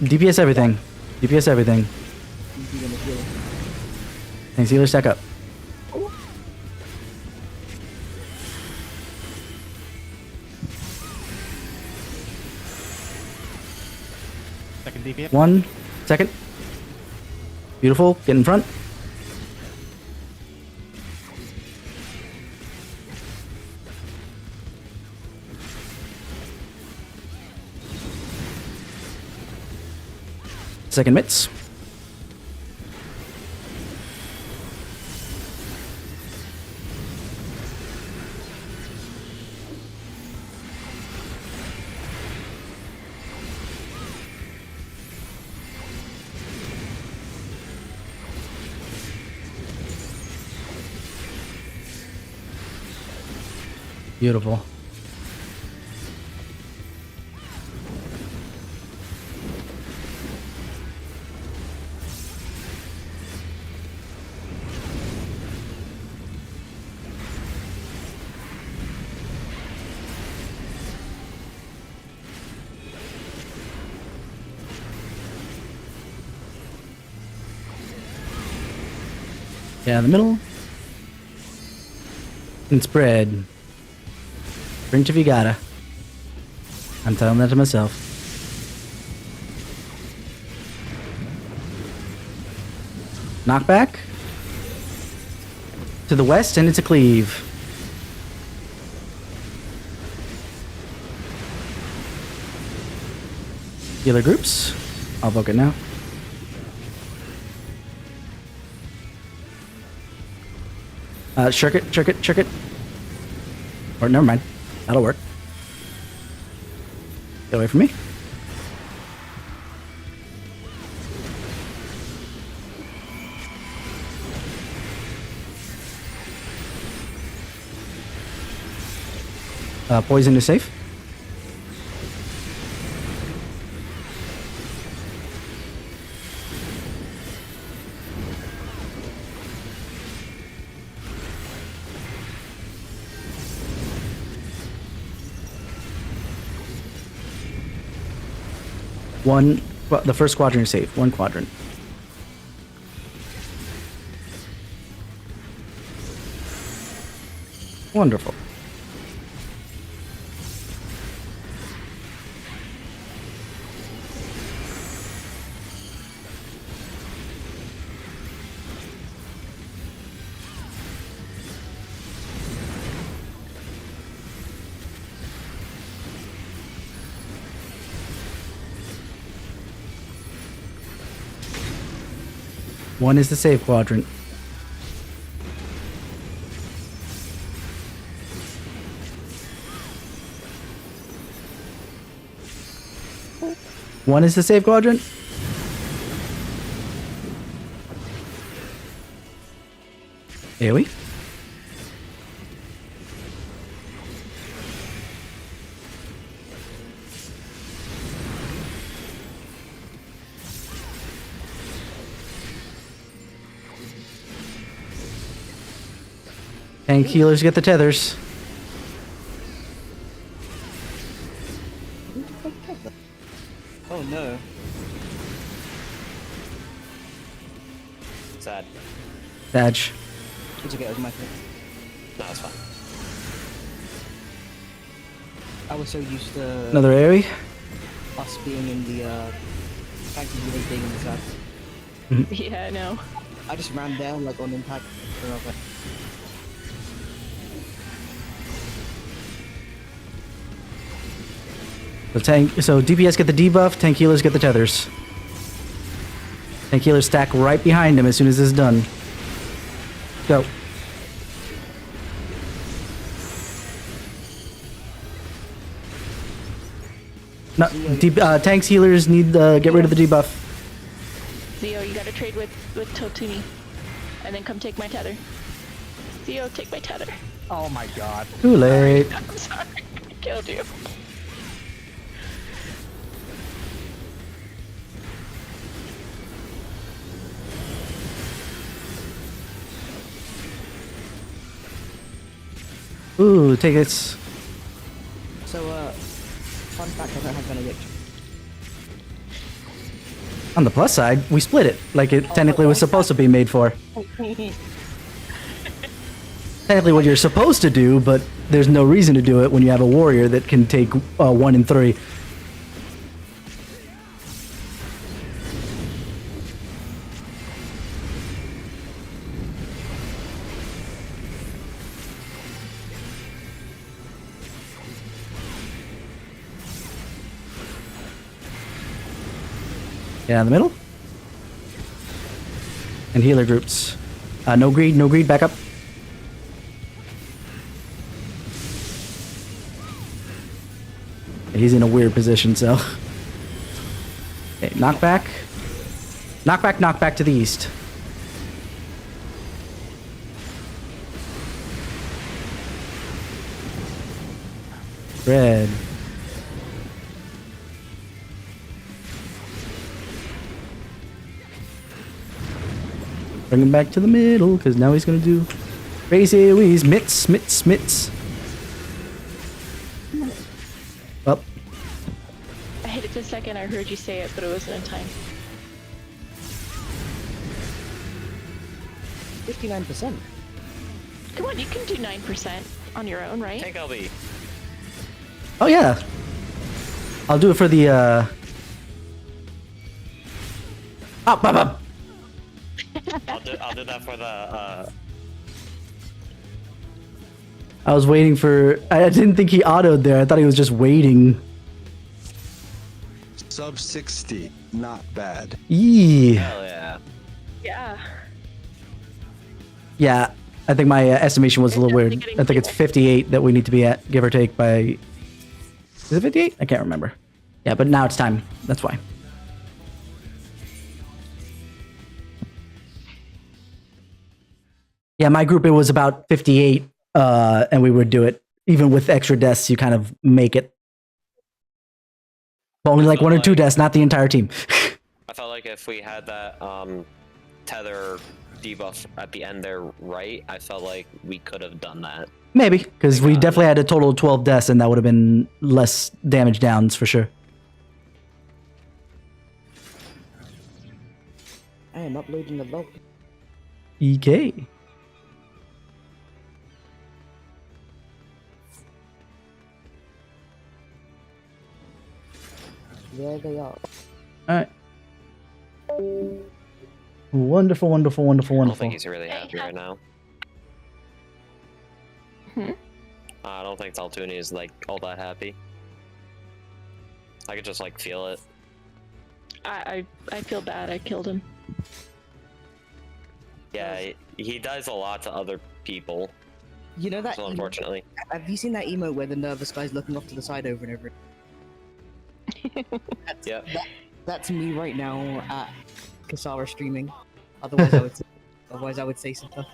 DPS everything. DPS everything. You're gonna heal. Thanks, healer, stack up. Second DPS. 1 second. Beautiful. Get in front. Second mitts. Beautiful. Yeah, in the middle. And spread. Sprint if you gotta. I'm telling that to myself. Knockback. To the west, and it's a cleave. Healer groups. I'll book it now. Shirk it. Or never mind. That'll work. Get away from me. Poison is safe. The first quadrant is safe. One quadrant. Wonderful. One is the save quadrant. One is the save quadrant. AoE. Tank healers get the tethers. Oh no. Sad. Badge. It's okay, it was my fault. No, it's fine. I was so used to Another AoE. us being in the tanky healers being in the side. Yeah, I know. I just ran there like on impact. And I was like, So DPS get the debuff, tank healers get the tethers. Tank healers stack right behind him as soon as this is done. Go. No, tanks healers need get rid of the debuff. Zio, you gotta trade with Totuni. And then come take my tether. Zio, take my tether. Oh my god. Too late. I'm sorry. I killed you. Ooh, take it. so fun fact, I don't have benediction. On the plus side, we split it like it technically was supposed to be made for. Technically what you're supposed to do, but there's no reason to do it when you have a warrior that can take 1 and 3. Get out of the middle. And healer groups. No greed, back up. He's in a weird position, so. Okay, knock back. Knock back to the east. Red. Bring him back to the middle, because now he's gonna do crazy AoEs. Mitts. Up. I hit it the second I heard you say it, but it wasn't in time. 59%. Come on, you can do 9% on your own, right? Take LB. Oh yeah. I'll do it for the Up. I'll do that for the I was waiting for. I didn't think he autoed there. I thought he was just waiting. Sub 60, not bad. Yee. hell yeah. Yeah. Yeah, I think my estimation was a little weird. I think it's 58 that we need to be at, give or take by. Is it 58? I can't remember. Yeah, but now it's time. That's why. Yeah, my group, it was about 58, and we would do it. Even with extra deaths, you kind of make it. But only like 1 or 2 deaths, not the entire team. I felt like if we had that tether debuff at the end there right, I felt like we could have done that. Maybe, because we definitely had a total of 12 deaths, and that would have been less damage downs for sure. I am uploading the log. EK. There they are. Alright. Wonderful, wonderful, wonderful, I don't wonderful. think he's really happy right now. Hmm? I don't think Taltuni is like all that happy. I could just like feel it. I feel bad. I killed him. Yeah, he does a lot to other people. You know that? So unfortunately, Have you seen that emote where the nervous guy's looking off to the side over and over? yeah. That's me right now at Kasara streaming. Otherwise, I would say some stuff.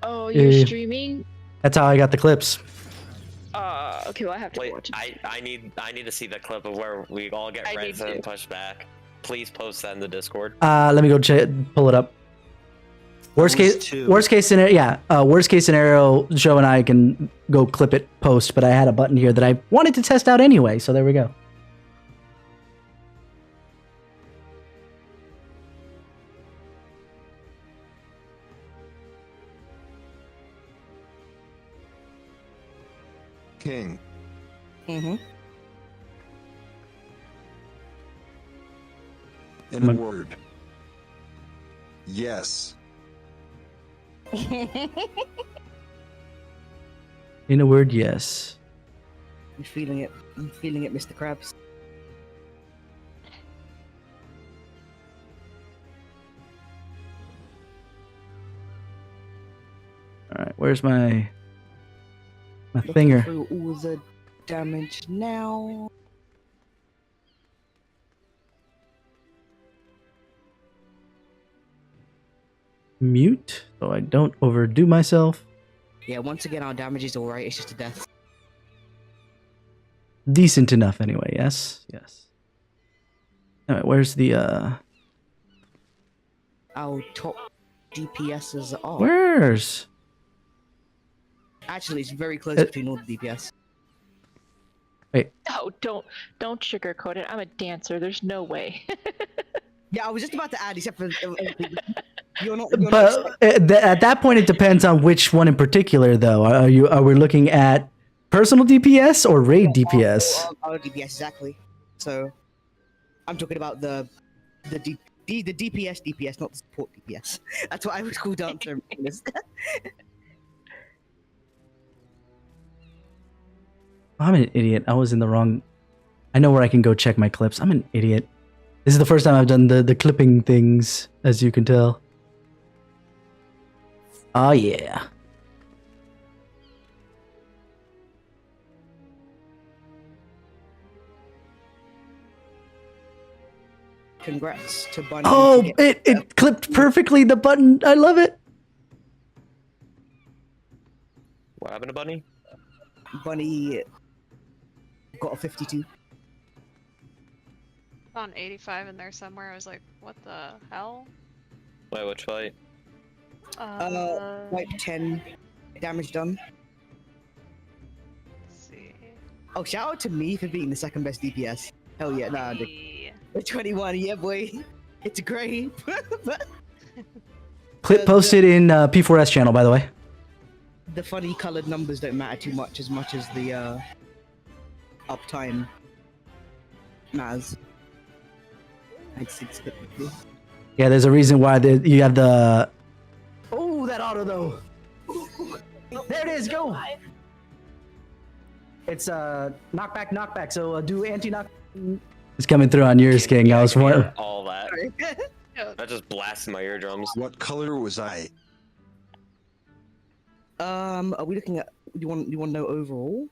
Oh, you're Yeah. streaming? That's how I got the clips. Okay, well I have to Wait, watch it. I need to see the clip of where we all get I red need and to. pushed back. Please post that in the Discord. Let me go pull it up. Worst was case, two. worst case scenario. Yeah, worst case scenario. Joe and I can go clip it, post. But I had a button here that I wanted to test out anyway. So there we go. King. Mm-hmm. In a word. Yes. In a word, yes. I'm feeling it. I'm feeling it, Mr. Krabs. All right, where's my Looking finger? through all the damage now. Mute, so I don't overdo myself. Yeah, once again, our damage is alright. It's just a death. Decent enough, anyway. Yes, yes. All right, where's the Our top DPSs are. Where's? Actually, it's very close Uh, between all the DPS. Oh, don't sugarcoat it. I'm a dancer. There's no way. Yeah, I was just about to add, except for you're not. But at that point, it depends on which one in particular, though. Are we looking at personal DPS or raid DPS? Our DPS exactly. So, I'm talking about the DPS, not the support DPS. That's what I was called down to. I'm an idiot. I was in the wrong. I know where I can go check my clips. I'm an idiot. This is the first time I've done the clipping things, as you can tell. Oh yeah. Congrats to Bunny. Oh, for getting- it clipped perfectly. The button. I love it. What happened to Bunny? Bunny got a 52. On 85 in there somewhere. I was like, what the hell? Wait, which fight? Like 10 damage done. Let's see. Oh, shout out to me for being the second best DPS. Hell yeah, nah, the 21, yeah, boy. It's great. Clip posted in P4S channel, by the way. The funny colored numbers don't matter too much as the uptime matters. I'd say it's good. Yeah, there's a reason why you have the. Oh, that auto though. There it is. Go. It's knockback, knockback. So do anti-knock. It's coming through on yours, King. I was wondering. All that. That just blasted my eardrums. What color was I? Are we looking at? Do you want to know overall?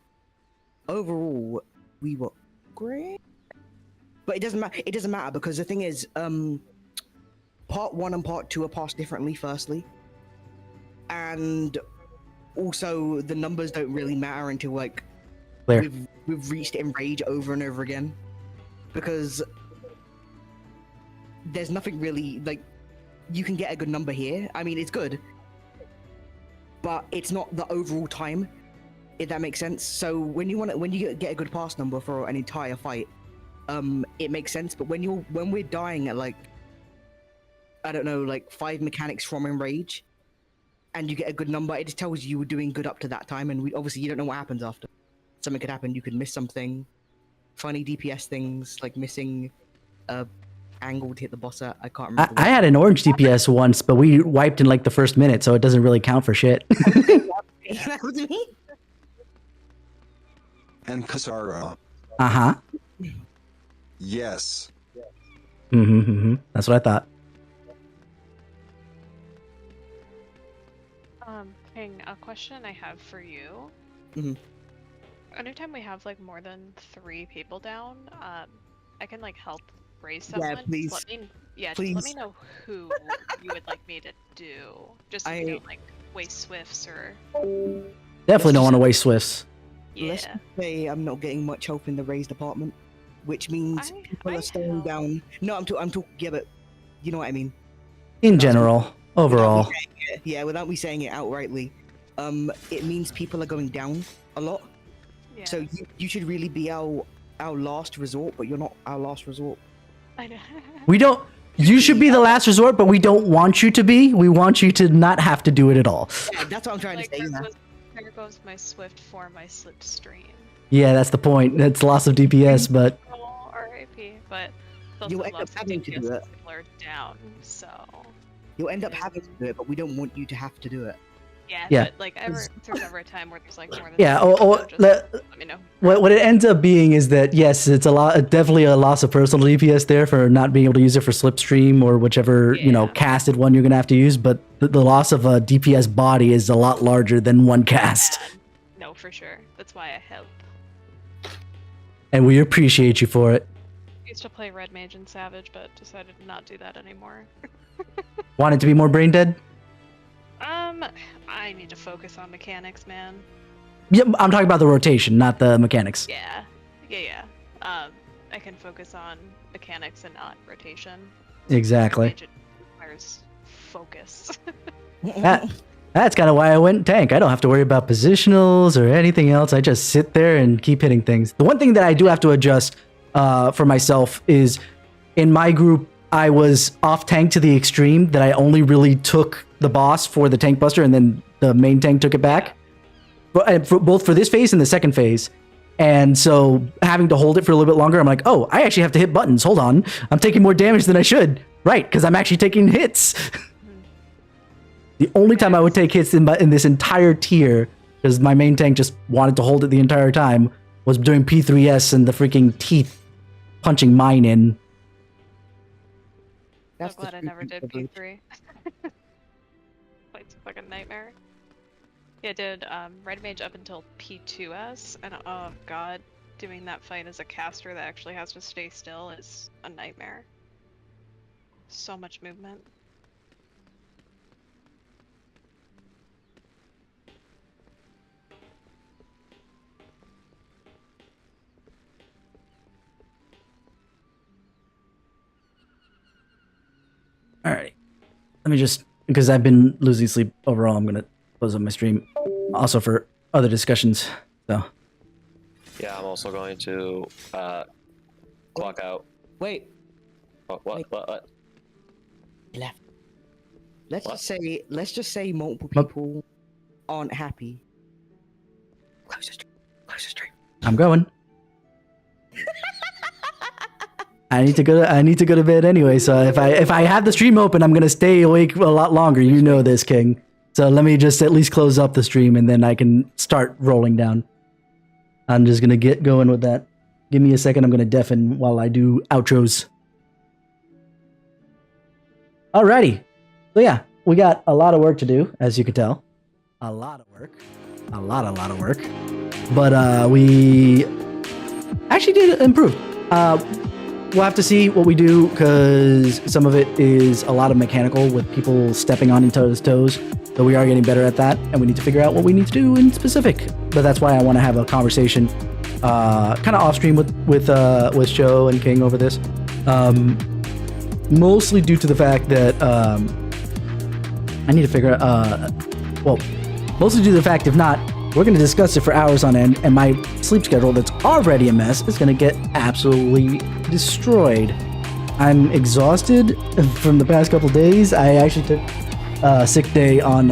Overall, we were great, but it doesn't matter. It doesn't matter because the thing is, part 1 and part 2 are passed differently. Firstly, and also the numbers don't really matter until like Clear. we've reached enrage over and over again, because there's nothing really like you can get a good number here. I mean, it's good, but it's not the overall time, if that makes sense. So when you get a good pass number for an entire fight, it makes sense. But when we're dying at like I don't know, like 5 mechanics from Enrage, and you get a good number, it just tells you were doing good up to that time, and obviously you don't know what happens after. Something could happen, you could miss something. Funny DPS things, like missing a angle to hit the boss at. I can't remember. I had an orange DPS once, but we wiped in like the first minute, so it doesn't really count for shit. That was me. And Kasara. Uh-huh. Yes. That's what I thought. King, a question I have for you. Mhm. Anytime we have like more than 3 people down, I can like help raise Yeah, someone. please. Just let me Please. know who you would like me to do. Just so you don't like waste swifts or Definitely don't want to waste Swifts. Let's yeah. say I'm not getting much help in the raise department, which means people are staying help. down. No, I'm talking. Yeah, but you know what I mean. In general, overall. Yeah, without me saying it outrightly, it means people are going down a lot. Yeah. So you should really be our last resort, but you're not our last resort. I know. We don't. You should be the last resort, but we don't want you to be. We want you to not have to do it at all. Yeah, that's what I'm trying Like, to say. there goes my swift for my slipstream. Yeah, that's the point. It's loss of DPS, but Oh, RIP. But it's You'll also end up lots of having to do DPS it. people are down, so You'll end up having to do it, but we don't want you to have to do it. Yeah. But like if there's ever a time where there's like more than yeah. 3 people, just Let me know. what it ends up being is that yes, it's definitely a loss of personal DPS there for not being able to use it for slipstream or whichever Yeah. casted one you're gonna have to use. But the loss of a DPS body is a lot larger than one cast, No, for sure. That's why I help. and we appreciate you for it. I used to play Red Mage and Savage, but decided to not do that anymore. Want it to be more brain dead? I need to focus on mechanics, man. Yeah, I'm talking about the rotation, not the mechanics. Yeah. I can focus on mechanics and not rotation. Exactly. Red Mage, it requires focus. That's kind of why I went tank. I don't have to worry about positionals or anything else. I just sit there and keep hitting things. The one thing that I do have to adjust for myself is in my group, I was off tank to the extreme that I only really took the boss for the tank buster and then the main tank took it back. Both for this phase and the second phase. And so having to hold it for a little bit longer, I'm like, oh, I actually have to hit buttons. Hold on. I'm taking more damage than I should. Right, because I'm actually taking hits. The only time I would take hits in this entire tier, because my main tank just wanted to hold it the entire time, was doing P3S and the freaking teeth punching mine in. So glad I never did P3. It's a fucking nightmare. Yeah, I did Red Mage up until P2S, and oh god, doing that fight as a caster that actually has to stay still is a nightmare. So much movement. Alright. Let me just, because I've been losing sleep overall, I'm going to close up my stream. Also for other discussions. So. Yeah, I'm also going to clock out. Wait, What? left. Let's What? just say multiple people aren't happy. Close the stream. I'm going. I need to go to bed anyway, so if I have the stream open, I'm gonna stay awake a lot longer. You know this, King. So let me just at least close up the stream and then I can start rolling down. I'm just gonna get going with that. Give me a second, I'm gonna deafen while I do outros. Alrighty. So yeah, we got a lot of work to do, as you can tell. A lot of work. A lot of work. But we actually did improve. We'll have to see what we do because some of it is a lot of mechanical with people stepping on each other's toes. So we are getting better at that, and we need to figure out what we need to do in specific. But that's why I want to have a conversation, kind of off stream with Joe and King over this. Mostly due to the fact that I need to figure out. Mostly due to the fact if not, we're going to discuss it for hours on end, and my sleep schedule that's already a mess is going to get absolutely destroyed. I'm exhausted from the past couple days. I actually took a sick day on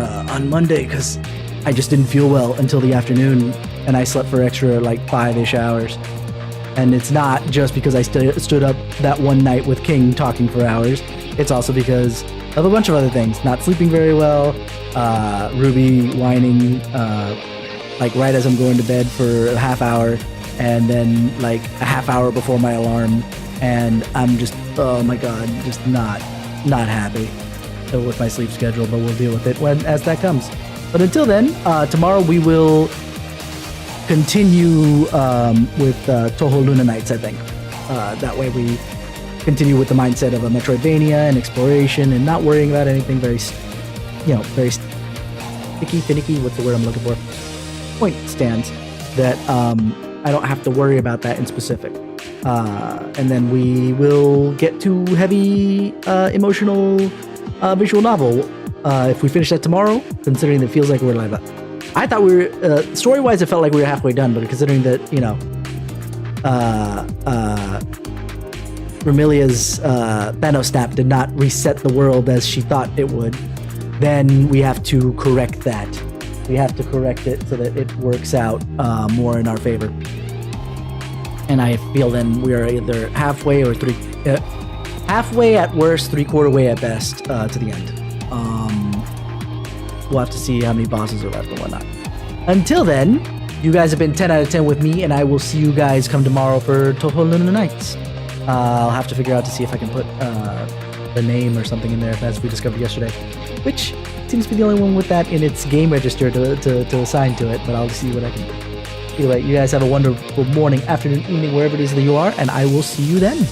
Monday because I just didn't feel well until the afternoon, and I slept for extra like 5-ish hours. And it's not just because I stood up that one night with King talking for hours. It's also because of a bunch of other things. Not sleeping very well, Ruby whining like right as I'm going to bed for a half hour, and then like a half hour before my alarm, and I'm just, oh my god, just not happy with my sleep schedule, but we'll deal with it as that comes. But until then, tomorrow we will continue with Toho Luna Nights, I think. That way we continue with the mindset of a Metroidvania and exploration and not worrying about anything very finicky, what's the word I'm looking for? Point stands that I don't have to worry about that in specific. And then we will get to heavy emotional visual novel if we finish that tomorrow, considering that it feels like we're live up. I thought we were, story-wise, it felt like we were halfway done, but considering that, Remilia's Thanos snap did not reset the world as she thought it would, then we have to correct that. We have to correct it so that it works out more in our favor. And I feel then we are either halfway or halfway at worst, 3/4 way at best to the end. We'll have to see how many bosses are left and whatnot. Until then, you guys have been 10 out of 10 with me, and I will see you guys come tomorrow for Toho Luna Nights. I'll have to figure out to see if I can put the name or something in there as we discovered yesterday, which seems to be the only one with that in its game register to assign to it, but I'll see what I can do. Anyway, you guys have a wonderful morning, afternoon, evening, wherever it is that you are, and I will see you then.